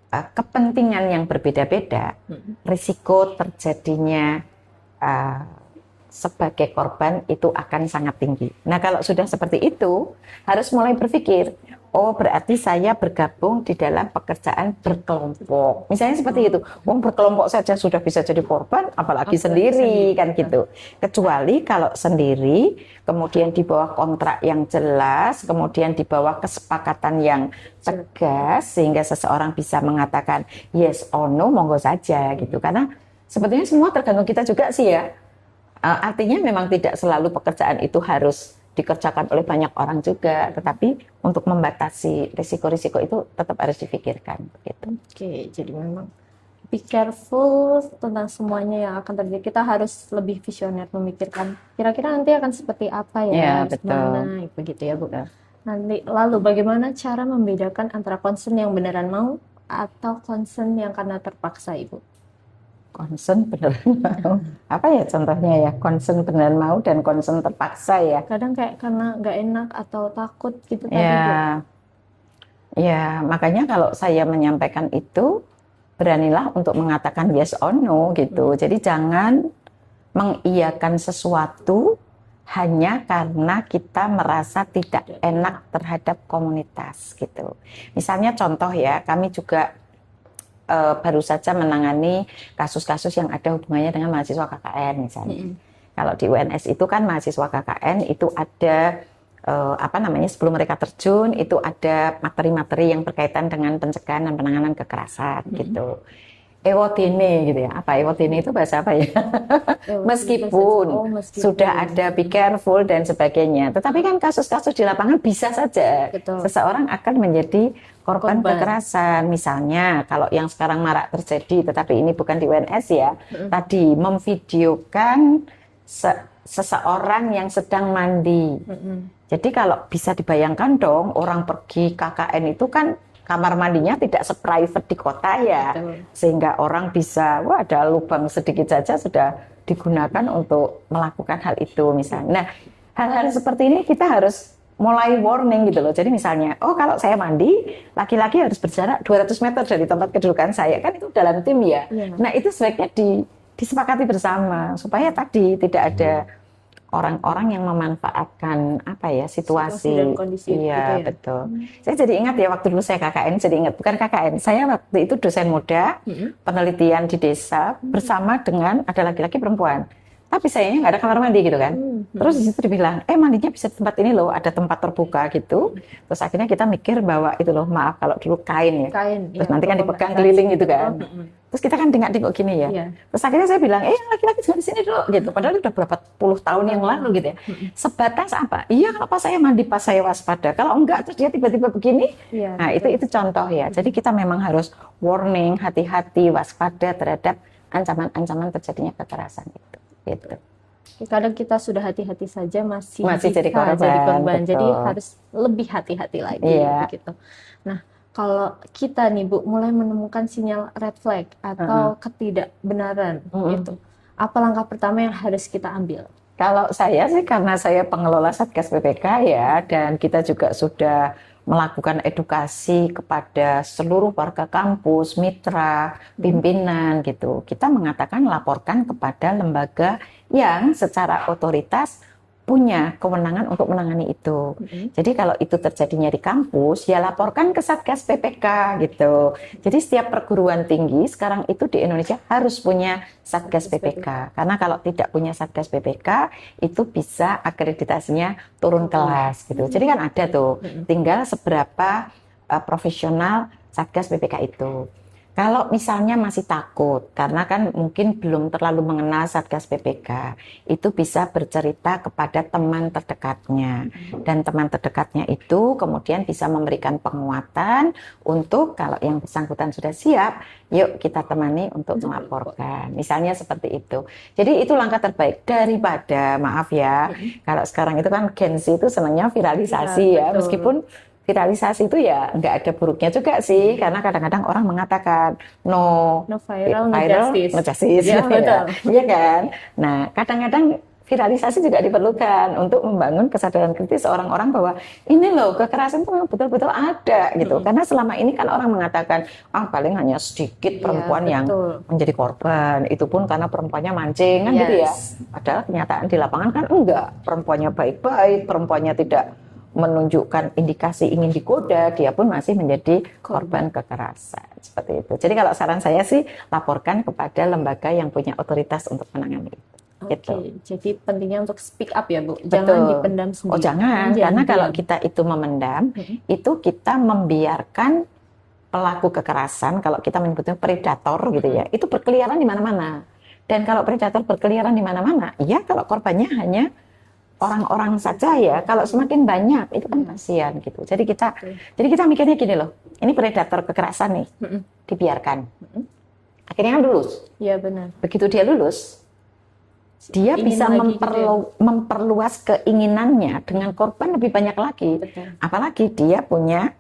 kepentingan yang berbeda-beda, risiko terjadinya sebagai korban itu akan sangat tinggi. Nah kalau sudah seperti itu, harus mulai berpikir, oh berarti saya bergabung di dalam pekerjaan berkelompok. Misalnya seperti itu, berkelompok saja sudah bisa jadi korban, apalagi sendiri kan gitu. Kecuali kalau sendiri, kemudian di bawah kontrak yang jelas, kemudian di bawah kesepakatan yang tegas, sehingga seseorang bisa mengatakan yes or no, monggo saja gitu. Karena sebetulnya semua tergantung kita juga sih ya. Artinya memang tidak selalu pekerjaan itu harus dikerjakan oleh banyak orang juga, tetapi untuk membatasi risiko-risiko itu tetap harus dipikirkan begitu. Oke, jadi memang be careful tentang semuanya yang akan terjadi. Kita harus lebih visioner memikirkan kira-kira nanti akan seperti apa ya, Ya, harus betul. mana, begitu ya Bu. Betul. Nanti lalu bagaimana cara membedakan antara concern yang beneran mau atau concern yang karena terpaksa, Ibu? Concern beneran mau. Apa ya contohnya ya? Concern beneran mau dan concern terpaksa ya. Kadang kayak karena nggak enak atau takut gitu tadi, Bu. Ya, ya, makanya kalau saya menyampaikan itu, beranilah untuk mengatakan yes or no gitu. Jadi jangan mengiyakan sesuatu hanya karena kita merasa tidak enak terhadap komunitas gitu. Misalnya contoh ya, kami juga baru saja menangani kasus-kasus yang ada hubungannya dengan mahasiswa KKN misalnya. Kalau di UNS itu kan mahasiswa KKN itu ada sebelum mereka terjun itu ada materi-materi yang berkaitan dengan pencegahan dan penanganan kekerasan gitu. Ewotine gitu ya. Apa ewotine itu bahasa apa ya? Meskipun sudah ada be careful dan sebagainya, tetapi kan kasus-kasus di lapangan bisa saja seseorang akan menjadi korban kekerasan. Misalnya kalau yang sekarang marak terjadi, tetapi ini bukan di UNS ya, tadi memvideokan seseorang yang sedang mandi. Jadi kalau bisa dibayangkan dong, orang pergi KKN itu kan kamar mandinya tidak se-private di kota ya, sehingga orang bisa, wah ada lubang sedikit saja sudah digunakan untuk melakukan hal itu misalnya. Nah, hal-hal seperti ini kita harus mulai warning gitu loh. Jadi misalnya, oh kalau saya mandi, laki-laki harus berjarak 200 meter dari tempat kedudukan saya, kan itu dalam tim ya. Nah itu sebaiknya disepakati bersama, supaya tadi tidak ada orang-orang yang memanfaatkan situasi dan kondisi iya gitu ya. Betul. Saya jadi ingat ya waktu dulu saya KKN, jadi ingat bukan KKN, saya waktu itu dosen muda penelitian di desa bersama dengan ada laki-laki perempuan, tapi sayangnya nggak ada kamar mandi gitu kan. Terus di situ dibilang mandinya bisa di tempat ini loh, ada tempat terbuka gitu. Terus akhirnya kita mikir bahwa itu loh, maaf kalau dulu kain ya, terus nanti kan dipegang keliling gitu kan. Terus kita kan tengok gini ya. Terus akhirnya saya bilang, laki-laki juga di sini dulu gitu. Padahal udah berapa puluh tahun yang lalu gitu ya. Sebatas apa? Iya, kalau pas saya mandi pas saya waspada. Kalau enggak terus dia tiba-tiba begini. Nah, itu contoh ya. Jadi kita memang harus warning, hati-hati, waspada terhadap ancaman-ancaman terjadinya kekerasan itu. Gitu. Kadang kita sudah hati-hati saja masih jadi korban. Jadi harus lebih hati-hati lagi gitu. Nah, kalau kita nih Bu mulai menemukan sinyal red flag atau ketidakbenaran gitu, apa langkah pertama yang harus kita ambil? Kalau saya sih karena saya pengelola Satgas PPK ya, dan kita juga sudah melakukan edukasi kepada seluruh warga kampus, mitra, pimpinan gitu. Kita mengatakan laporkan kepada lembaga yang secara otoritas punya kewenangan untuk menangani itu. Jadi kalau itu terjadinya di kampus, ya laporkan ke Satgas PPK gitu. Jadi setiap perguruan tinggi sekarang itu di Indonesia harus punya Satgas PPK. Karena kalau tidak punya Satgas PPK, itu bisa akreditasinya turun kelas gitu. Jadi kan ada tuh, tinggal seberapa profesional Satgas PPK itu. Kalau misalnya masih takut, karena kan mungkin belum terlalu mengenal Satgas PPK, itu bisa bercerita kepada teman terdekatnya. Dan teman terdekatnya itu kemudian bisa memberikan penguatan untuk kalau yang bersangkutan sudah siap, yuk kita temani untuk melaporkan. Misalnya seperti itu. Jadi itu langkah terbaik daripada, maaf ya, kalau sekarang itu kan Gen Z itu senangnya viralisasi ya, meskipun viralisasi itu ya nggak ada buruknya juga sih, karena kadang-kadang orang mengatakan no viral, no justice, iya kan. Nah kadang-kadang viralisasi juga diperlukan untuk membangun kesadaran kritis orang-orang bahwa ini loh kekerasan itu memang betul-betul ada gitu. Karena selama ini kan orang mengatakan paling hanya sedikit perempuan yang menjadi korban, itu pun karena perempuannya mancing kan gitu ya. Padahal kenyataan di lapangan kan enggak, perempuannya baik-baik, perempuannya tidak menunjukkan indikasi ingin digoda, dia pun masih menjadi korban kekerasan seperti itu. Jadi kalau saran saya sih laporkan kepada lembaga yang punya otoritas untuk menangani itu. Gitu. Jadi pentingnya untuk speak up ya Bu, jangan dipendam sendiri. Oh jangan, karena kalau kita itu memendam, itu kita membiarkan pelaku kekerasan, kalau kita menyebutnya predator gitu ya, itu berkeliaran di mana-mana. Dan kalau predator berkeliaran di mana-mana, ya kalau korbannya hanya orang-orang saja ya, kalau semakin banyak itu kan kasihan gitu. Jadi kita mikirnya gini loh, ini predator kekerasan nih, dibiarkan. akhirnya kan lulus. Iya benar. Begitu dia lulus, dia Ingin bisa lagi gitu ya? memperluas keinginannya dengan korban lebih banyak lagi. Betul. Apalagi dia punya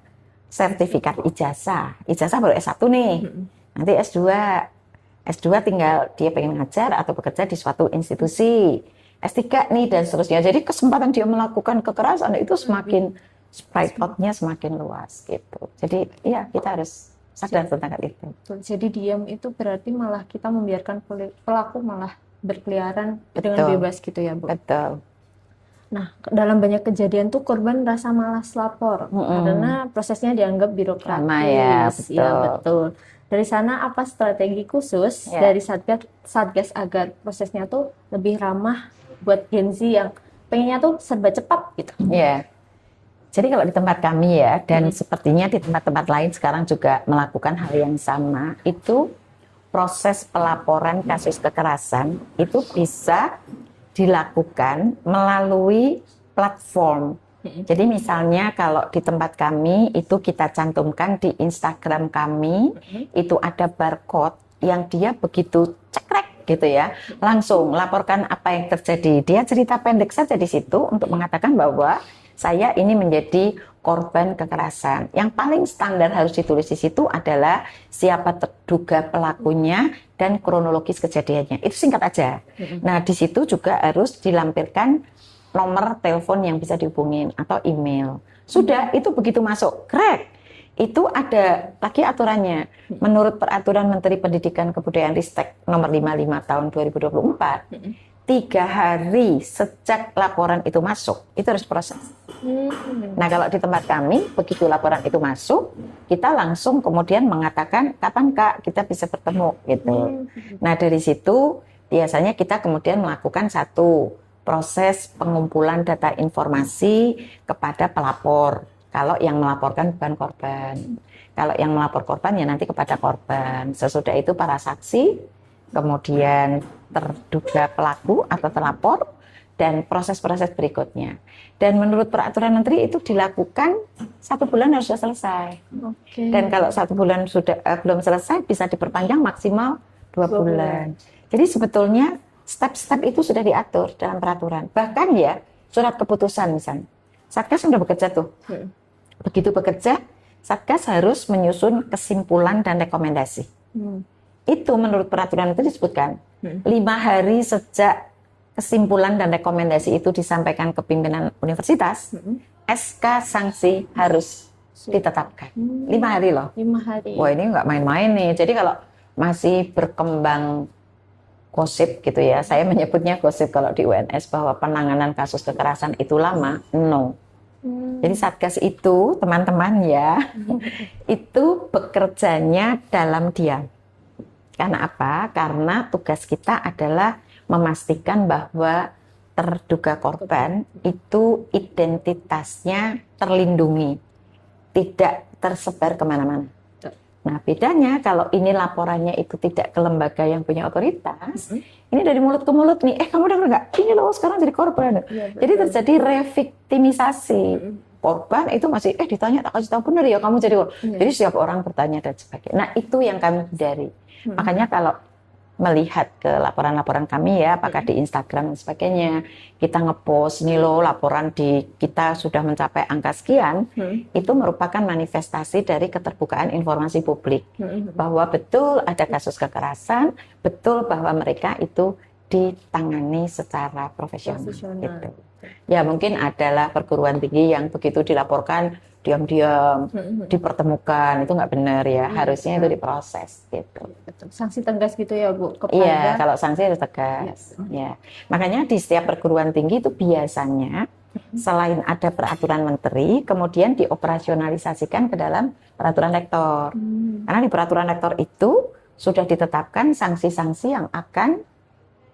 sertifikat ijazah. Ijazah baru S1 nih. Nanti S2 tinggal dia pengen ngajar atau bekerja di suatu institusi. S3 nih dan seterusnya. Jadi kesempatan dia melakukan kekerasan itu semakin spread out-nya semakin luas gitu. Jadi ya kita harus sadar tentang hal itu. Betul. Jadi diam itu berarti malah kita membiarkan pelaku malah berkeliaran dengan Betul. bebas gitu ya, Bu. Betul. Nah, dalam banyak kejadian tuh korban merasa malas lapor karena prosesnya dianggap birokratis. Lama ya, betul. Ya, betul. Dari sana apa strategi khusus Ya. dari Satgas agar prosesnya tuh lebih ramah buat Gen Z yang pengennya tuh serba cepat gitu. Ya. Jadi kalau di tempat kami ya, dan sepertinya di tempat-tempat lain sekarang juga melakukan hal yang sama, itu proses pelaporan kasus kekerasan itu bisa dilakukan melalui platform. Jadi misalnya kalau di tempat kami itu kita cantumkan di Instagram kami, itu ada barcode yang dia begitu cekrek gitu ya, langsung laporkan apa yang terjadi. Dia cerita pendek saja di situ untuk mengatakan bahwa saya ini menjadi korban kekerasan. Yang paling standar harus ditulis di situ adalah siapa terduga pelakunya dan kronologis kejadiannya. Itu singkat aja. Nah, di situ juga harus dilampirkan nomor telepon yang bisa dihubungin atau email. Sudah, itu begitu masuk, krek. Itu ada lagi aturannya. Menurut Peraturan Menteri Pendidikan Kebudayaan Ristek nomor 55 tahun 2024, 3 hari sejak laporan itu masuk, itu harus proses. Nah, kalau di tempat kami, begitu laporan itu masuk, kita langsung kemudian mengatakan, kapan Kak kita bisa bertemu, gitu. Nah, dari situ biasanya kita kemudian melakukan satu proses pengumpulan data informasi kepada pelapor. Kalau yang melaporkan bukan korban. Kalau yang melapor korban ya nanti kepada korban. Sesudah itu para saksi, kemudian terduga pelaku atau terlapor, dan proses-proses berikutnya. Dan menurut peraturan menteri itu dilakukan 1 bulan harus sudah selesai. Dan kalau 1 bulan sudah belum selesai bisa diperpanjang maksimal 2 bulan. Jadi sebetulnya step-step itu sudah diatur dalam peraturan. Bahkan ya surat keputusan misalnya. Satgas sudah bekerja tuh. Begitu bekerja, Satgas harus menyusun kesimpulan dan rekomendasi. Itu menurut peraturan itu disebutkan 5 hari sejak kesimpulan dan rekomendasi itu disampaikan ke pimpinan universitas, SK sanksi harus ditetapkan. 5 hari loh. 5 hari. Wah, ini nggak main-main nih. Jadi kalau masih berkembang gosip gitu ya, saya menyebutnya gosip kalau di UNS bahwa penanganan kasus kekerasan itu lama, no. Jadi Satgas itu teman-teman ya, itu bekerjanya dalam diam. Karena apa? Karena tugas kita adalah memastikan bahwa terduga korban itu identitasnya terlindungi, tidak tersebar kemana-mana. Nah, bedanya kalau ini laporannya itu tidak ke lembaga yang punya otoritas, ini dari mulut ke mulut nih, kamu dengar nggak? Ini loh sekarang jadi korban. Jadi terjadi reviktimisasi. Korban itu masih, ditanya, tak kasih tahu benar ya kamu jadi korban. Jadi setiap orang bertanya dan sebagainya. Nah, itu yang kami hindari. Makanya kalau melihat ke laporan-laporan kami ya, apakah di Instagram dan sebagainya, kita ngepost nih loh laporan di kita sudah mencapai angka sekian, itu merupakan manifestasi dari keterbukaan informasi publik bahwa betul ada kasus kekerasan, betul bahwa mereka itu ditangani secara profesional. Gitu. Ya mungkin adalah perguruan tinggi yang begitu dilaporkan diam-diam dipertemukan, itu nggak benar ya, harusnya itu diproses gitu. Sanksi tegas gitu ya Bu kepada. Iya, kalau sanksi harus tegas. Ya, makanya di setiap perguruan tinggi itu biasanya selain ada peraturan menteri, kemudian dioperasionalisasikan ke dalam peraturan rektor. Karena di peraturan rektor itu sudah ditetapkan sanksi-sanksi yang akan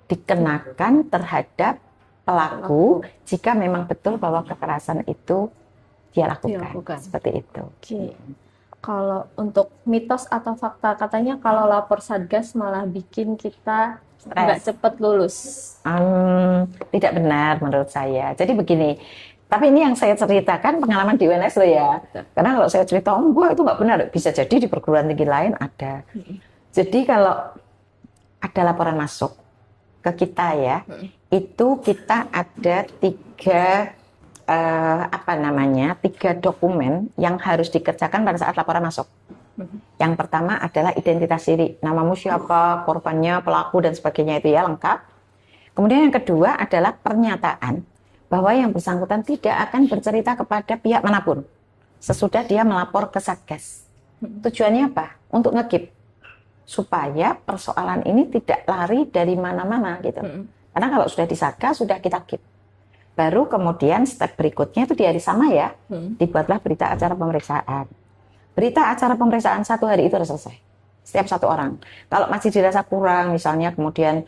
dikenakan terhadap pelaku jika memang betul bahwa kekerasan itu dia lakukan. Seperti itu. Oke. Kalau untuk mitos atau fakta, katanya kalau lapor Satgas malah bikin kita nggak cepat lulus. Tidak benar menurut saya. Jadi begini, tapi ini yang saya ceritakan pengalaman di UNS loh ya. Karena kalau saya cerita, enggak itu nggak benar. Bisa jadi di perguruan tinggi lain ada. Jadi kalau ada laporan masuk ke kita ya, itu kita ada tiga dokumen yang harus dikerjakan pada saat laporan masuk. Yang pertama adalah identitas diri, namamu siapa, korbannya, pelaku dan sebagainya itu ya lengkap. Kemudian yang kedua adalah pernyataan bahwa yang bersangkutan tidak akan bercerita kepada pihak manapun sesudah dia melapor ke Satgas. Tujuannya apa? Untuk nge-keep supaya persoalan ini tidak lari dari mana-mana gitu. Karena kalau sudah di Satgas sudah kita keep. Baru kemudian step berikutnya itu di hari sama ya, dibuatlah berita acara pemeriksaan. Berita acara pemeriksaan 1 hari itu harus selesai. Setiap 1 orang. Kalau masih dirasa kurang, misalnya kemudian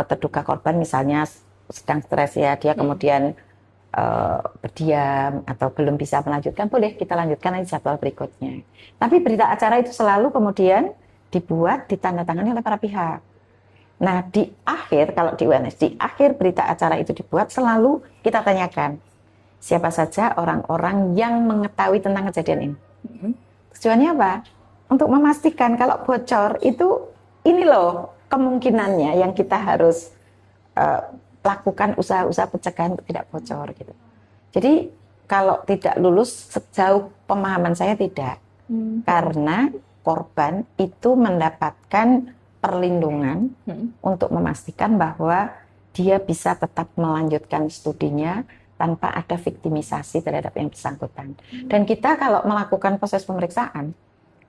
terduga korban misalnya sedang stres ya, dia kemudian berdiam atau belum bisa melanjutkan, boleh kita lanjutkan aja jadwal berikutnya. Tapi berita acara itu selalu kemudian dibuat, ditandatangani oleh para pihak. Nah, di akhir, kalau di UNS, di akhir berita acara itu dibuat, selalu kita tanyakan, siapa saja orang-orang yang mengetahui tentang kejadian ini. Tujuannya apa? Untuk memastikan kalau bocor itu, ini loh kemungkinannya yang kita harus lakukan usaha-usaha pencegahan untuk tidak bocor gitu. Jadi, kalau tidak lulus sejauh pemahaman saya tidak. Karena korban itu mendapatkan perlindungan untuk memastikan bahwa dia bisa tetap melanjutkan studinya tanpa ada viktimisasi terhadap yang bersangkutan. Dan kita kalau melakukan proses pemeriksaan,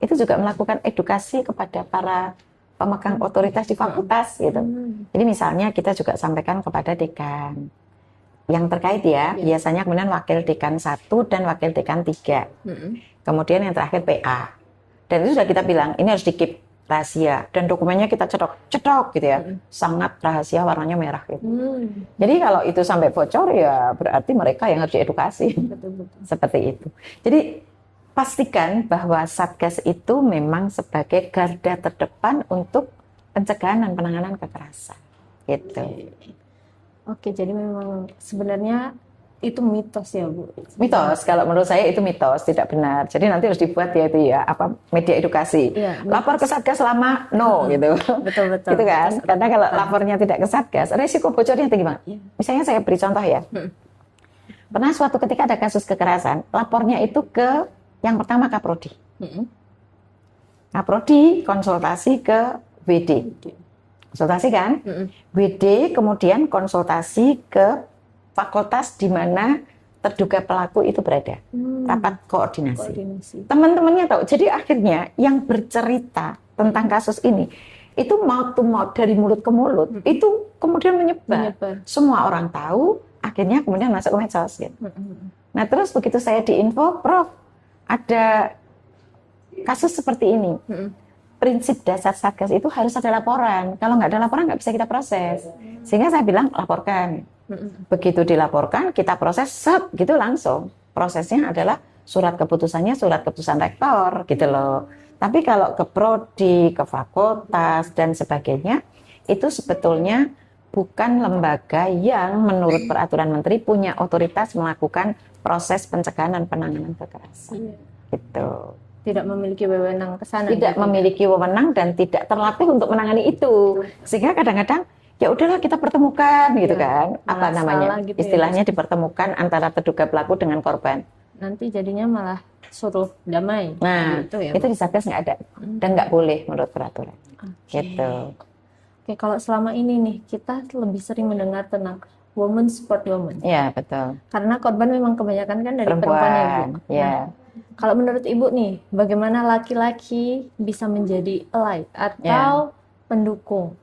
itu juga melakukan edukasi kepada para pemegang otoritas di fakultas gitu. Jadi misalnya kita juga sampaikan kepada dekan yang terkait ya, biasanya kemudian wakil dekan 1 dan wakil dekan 3. Kemudian yang terakhir PA. Dan itu sudah kita bilang, ini harus di-keep rahasia dan dokumennya kita cetok gitu ya, sangat rahasia, warnanya merah gitu. Jadi kalau itu sampai bocor ya berarti mereka yang harus diedukasi. Betul. Seperti itu. Jadi pastikan bahwa Satgas itu memang sebagai garda terdepan untuk pencegahan dan penanganan kekerasan. Gitu. Oke, jadi memang sebenarnya itu mitos ya Bu? Mitos, kalau menurut saya itu mitos, tidak benar. Jadi nanti harus dibuat ya itu ya, media edukasi. Ya, lapor ke Satgas selama gitu. Betul. Gitu kan? Betul. Karena kalau lapornya tidak ke Satgas, resiko bocornya tinggi banget. Misalnya saya beri contoh ya. Pernah suatu ketika ada kasus kekerasan, lapornya itu ke yang pertama Kaprodi. Kaprodi konsultasi ke WD. Konsultasi kan? WD kemudian konsultasi ke fakultas di mana terduga pelaku itu berada, rapat koordinasi. Teman-temannya tahu. Jadi akhirnya yang bercerita tentang kasus ini itu mouth to mouth, dari mulut ke mulut, itu kemudian menyebar. Semua orang tahu, akhirnya kemudian masuk ke medsos. Gitu. Nah terus begitu saya diinfo, Prof, ada kasus seperti ini. Prinsip dasar Satgas itu harus ada laporan. Kalau nggak ada laporan nggak bisa kita proses. Sehingga saya bilang laporkan. Begitu dilaporkan, kita proses gitu langsung. Prosesnya adalah surat keputusan rektor gitu loh. Tapi kalau ke prodi, ke fakultas dan sebagainya, itu sebetulnya bukan lembaga yang menurut peraturan menteri punya otoritas melakukan proses pencegahan dan penanganan kekerasan. Gitu. Tidak memiliki wewenang ke sana. Tidak memiliki wewenang dan tidak terlatih untuk menangani itu. Sehingga kadang-kadang ya udahlah kita pertemukan gitu kan, apa namanya gitu istilahnya ya, dipertemukan antara terduga pelaku dengan korban. Nanti jadinya malah suruh damai. Nah gitu ya, itu di Satgas nggak ada dan nggak boleh menurut peraturan. Gitu. Oke, kalau selama ini nih kita lebih sering mendengar tentang women support women. Iya betul. Karena korban memang kebanyakan kan dari perempuan ya Bu. Ya. Nah, kalau menurut Ibu nih, bagaimana laki-laki bisa menjadi ally atau pendukung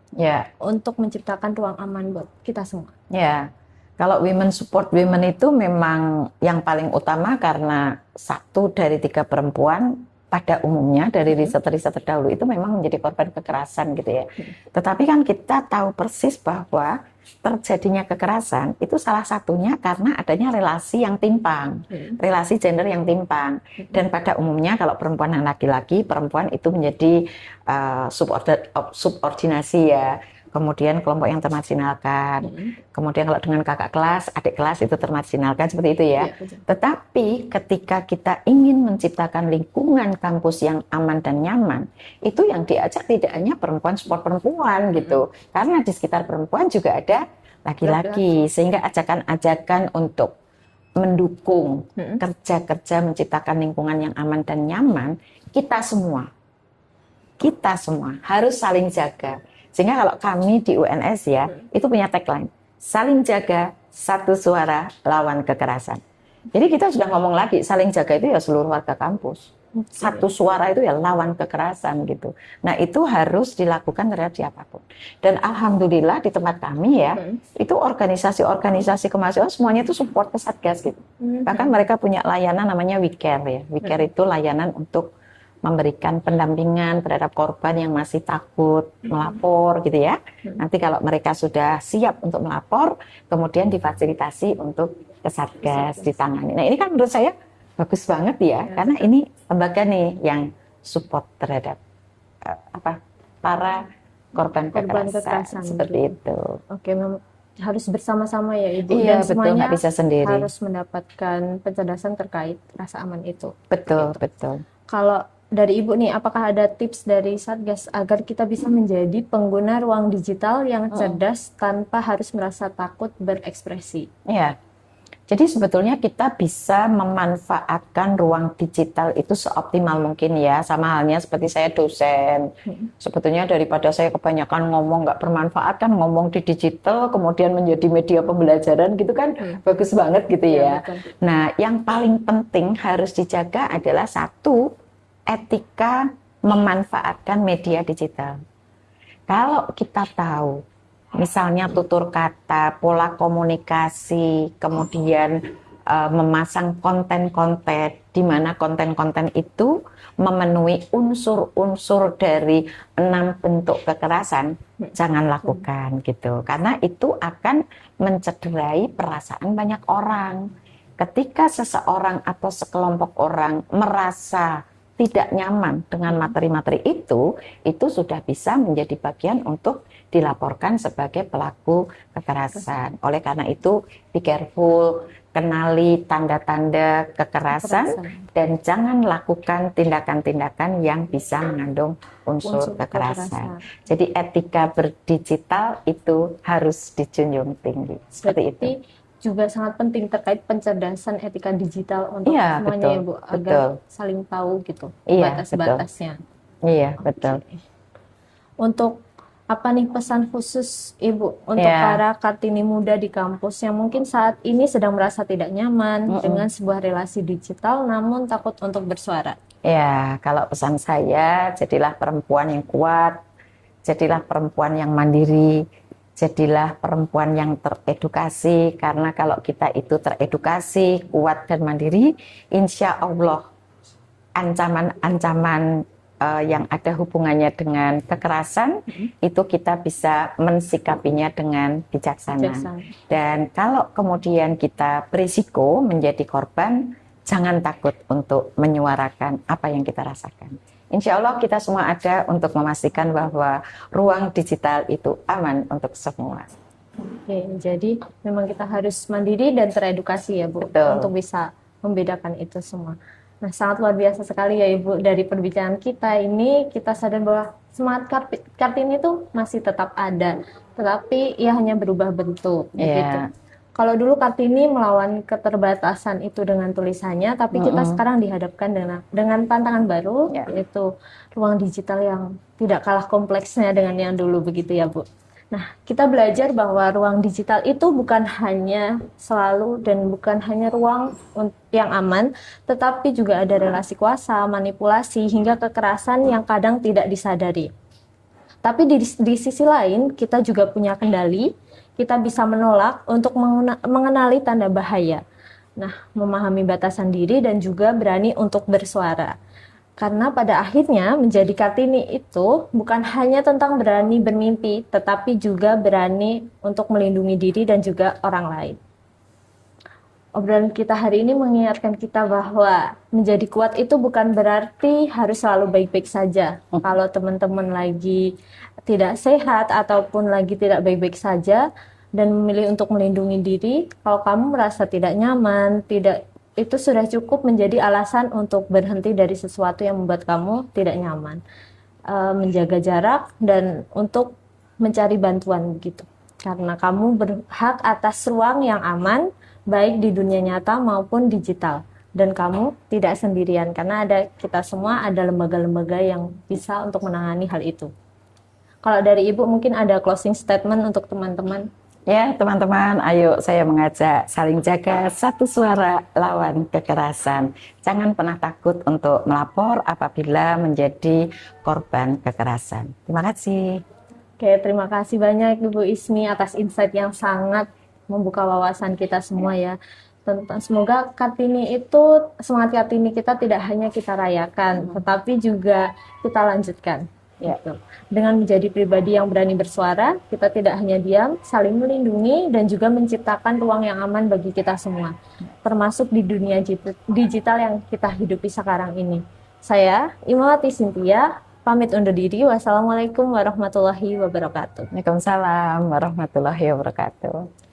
untuk menciptakan ruang aman buat kita semua? Ya, kalau women support women itu memang yang paling utama karena 1 dari 3 perempuan pada umumnya dari riset-riset terdahulu itu memang menjadi korban kekerasan gitu ya. Tetapi kan kita tahu persis bahwa terjadinya kekerasan itu salah satunya karena adanya relasi yang timpang, relasi gender yang timpang. Dan pada umumnya kalau perempuan dan laki-laki, perempuan itu menjadi subordinasi ya. kemudian kelompok yang termarginalkan, kemudian kalau dengan kakak kelas, adik kelas itu termarginalkan, seperti itu ya. Tetapi ketika kita ingin menciptakan lingkungan kampus yang aman dan nyaman, itu yang diajak tidak hanya perempuan support perempuan gitu, karena di sekitar perempuan juga ada laki-laki, sehingga ajakan-ajakan untuk mendukung kerja-kerja menciptakan lingkungan yang aman dan nyaman, kita semua harus saling jaga. Sehingga kalau kami di UNS ya, itu punya tagline, saling jaga, satu suara lawan kekerasan. Jadi kita sudah ngomong lagi, saling jaga itu ya seluruh warga kampus. Satu suara itu ya lawan kekerasan gitu. Nah itu harus dilakukan terhadap siapapun. Dan alhamdulillah di tempat kami ya, itu organisasi-organisasi kemahasiswaan semuanya itu support ke Satgas gitu. Bahkan mereka punya layanan namanya WeCare ya. WeCare itu layanan untuk memberikan pendampingan terhadap korban yang masih takut melapor gitu ya. Nanti kalau mereka sudah siap untuk melapor, kemudian difasilitasi untuk ke Satgas, ditangani. Nah ini kan menurut saya bagus banget ya, karena ini lembaga nih yang support terhadap para korban kekerasan seperti itu. Oke, harus bersama-sama ya Ibu, iya, dan betul, semuanya nggak bisa sendiri. Harus mendapatkan pencerdasan terkait rasa aman itu. Betul, gitu. betul. Kalau dari Ibu nih, apakah ada tips dari Satgas agar kita bisa menjadi pengguna ruang digital yang cerdas tanpa harus merasa takut berekspresi? Iya. Jadi sebetulnya kita bisa memanfaatkan ruang digital itu seoptimal mungkin ya, sama halnya seperti saya dosen. Sebetulnya daripada saya kebanyakan ngomong nggak bermanfaat kan, ngomong di digital kemudian menjadi media pembelajaran gitu kan, bagus banget gitu ya. Nah yang paling penting harus dijaga adalah satu, etika memanfaatkan media digital. Kalau kita tahu, misalnya tutur kata, pola komunikasi, kemudian memasang konten-konten, di mana konten-konten itu memenuhi unsur-unsur dari 6 bentuk kekerasan, jangan lakukan gitu. Karena itu akan mencederai perasaan banyak orang. Ketika seseorang atau sekelompok orang merasa tidak nyaman dengan materi-materi itu sudah bisa menjadi bagian untuk dilaporkan sebagai pelaku kekerasan. Oleh karena itu, be careful, kenali tanda-tanda kekerasan dan jangan lakukan tindakan-tindakan yang bisa mengandung unsur kekerasan. Jadi etika berdigital itu harus dijunjung tinggi. Seperti itu. Juga sangat penting terkait pencerdasan etika digital untuk semuanya ya Bu, agar saling tahu gitu batas-batasnya. Iya, betul. Untuk apa nih pesan khusus Ibu untuk para Kartini muda di kampus yang mungkin saat ini sedang merasa tidak nyaman dengan sebuah relasi digital namun takut untuk bersuara? Ya, kalau pesan saya, jadilah perempuan yang kuat, jadilah perempuan yang mandiri, jadilah perempuan yang teredukasi, karena kalau kita itu teredukasi, kuat dan mandiri, insya Allah ancaman-ancaman yang ada hubungannya dengan kekerasan itu kita bisa mensikapinya dengan bijaksana. Dan kalau kemudian kita berisiko menjadi korban, jangan takut untuk menyuarakan apa yang kita rasakan. Insya Allah kita semua ada untuk memastikan bahwa ruang digital itu aman untuk semua. Oke, jadi memang kita harus mandiri dan teredukasi ya Bu, untuk bisa membedakan itu semua. Nah, sangat luar biasa sekali ya Ibu, dari perbincangan kita ini kita sadar bahwa semangat Kartini itu masih tetap ada, tetapi ia hanya berubah bentuk gitu. Kalau dulu Kartini melawan keterbatasan itu dengan tulisannya, tapi kita sekarang dihadapkan dengan tantangan baru, yaitu ruang digital yang tidak kalah kompleksnya dengan yang dulu begitu ya Bu. Nah, kita belajar bahwa ruang digital itu bukan hanya selalu dan bukan hanya ruang yang aman, tetapi juga ada relasi kuasa, manipulasi, hingga kekerasan yang kadang tidak disadari. Tapi di sisi lain, kita juga punya kendali, kita bisa menolak untuk mengenali tanda bahaya. Nah, memahami batasan diri dan juga berani untuk bersuara. Karena pada akhirnya menjadi Kartini itu bukan hanya tentang berani bermimpi, tetapi juga berani untuk melindungi diri dan juga orang lain. Obrolan kita hari ini mengingatkan kita bahwa menjadi kuat itu bukan berarti harus selalu baik-baik saja. Kalau teman-teman lagi tidak sehat ataupun lagi tidak baik-baik saja dan memilih untuk melindungi diri, kalau kamu merasa tidak nyaman, itu sudah cukup menjadi alasan untuk berhenti dari sesuatu yang membuat kamu tidak nyaman. Menjaga jarak dan untuk mencari bantuan begitu. Karena kamu berhak atas ruang yang aman, baik di dunia nyata maupun digital. Dan kamu tidak sendirian, karena kita semua ada lembaga-lembaga yang bisa untuk menangani hal itu. Kalau dari Ibu mungkin ada closing statement untuk teman-teman. Ya, teman-teman, ayo saya mengajak saling jaga, satu suara lawan kekerasan. Jangan pernah takut untuk melapor apabila menjadi korban kekerasan. Terima kasih. Oke, terima kasih banyak Ibu Ismi atas insight yang sangat membuka wawasan kita semua ya. Semoga semangat Kartini kita tidak hanya kita rayakan, tetapi juga kita lanjutkan. Ya. Gitu. Dengan menjadi pribadi yang berani bersuara, kita tidak hanya diam, saling melindungi dan juga menciptakan ruang yang aman bagi kita semua, termasuk di dunia digital yang kita hidupi sekarang ini. Saya, Imawati Cynthia, pamit undur diri. Wassalamualaikum warahmatullahi wabarakatuh. Waalaikumsalam warahmatullahi wabarakatuh.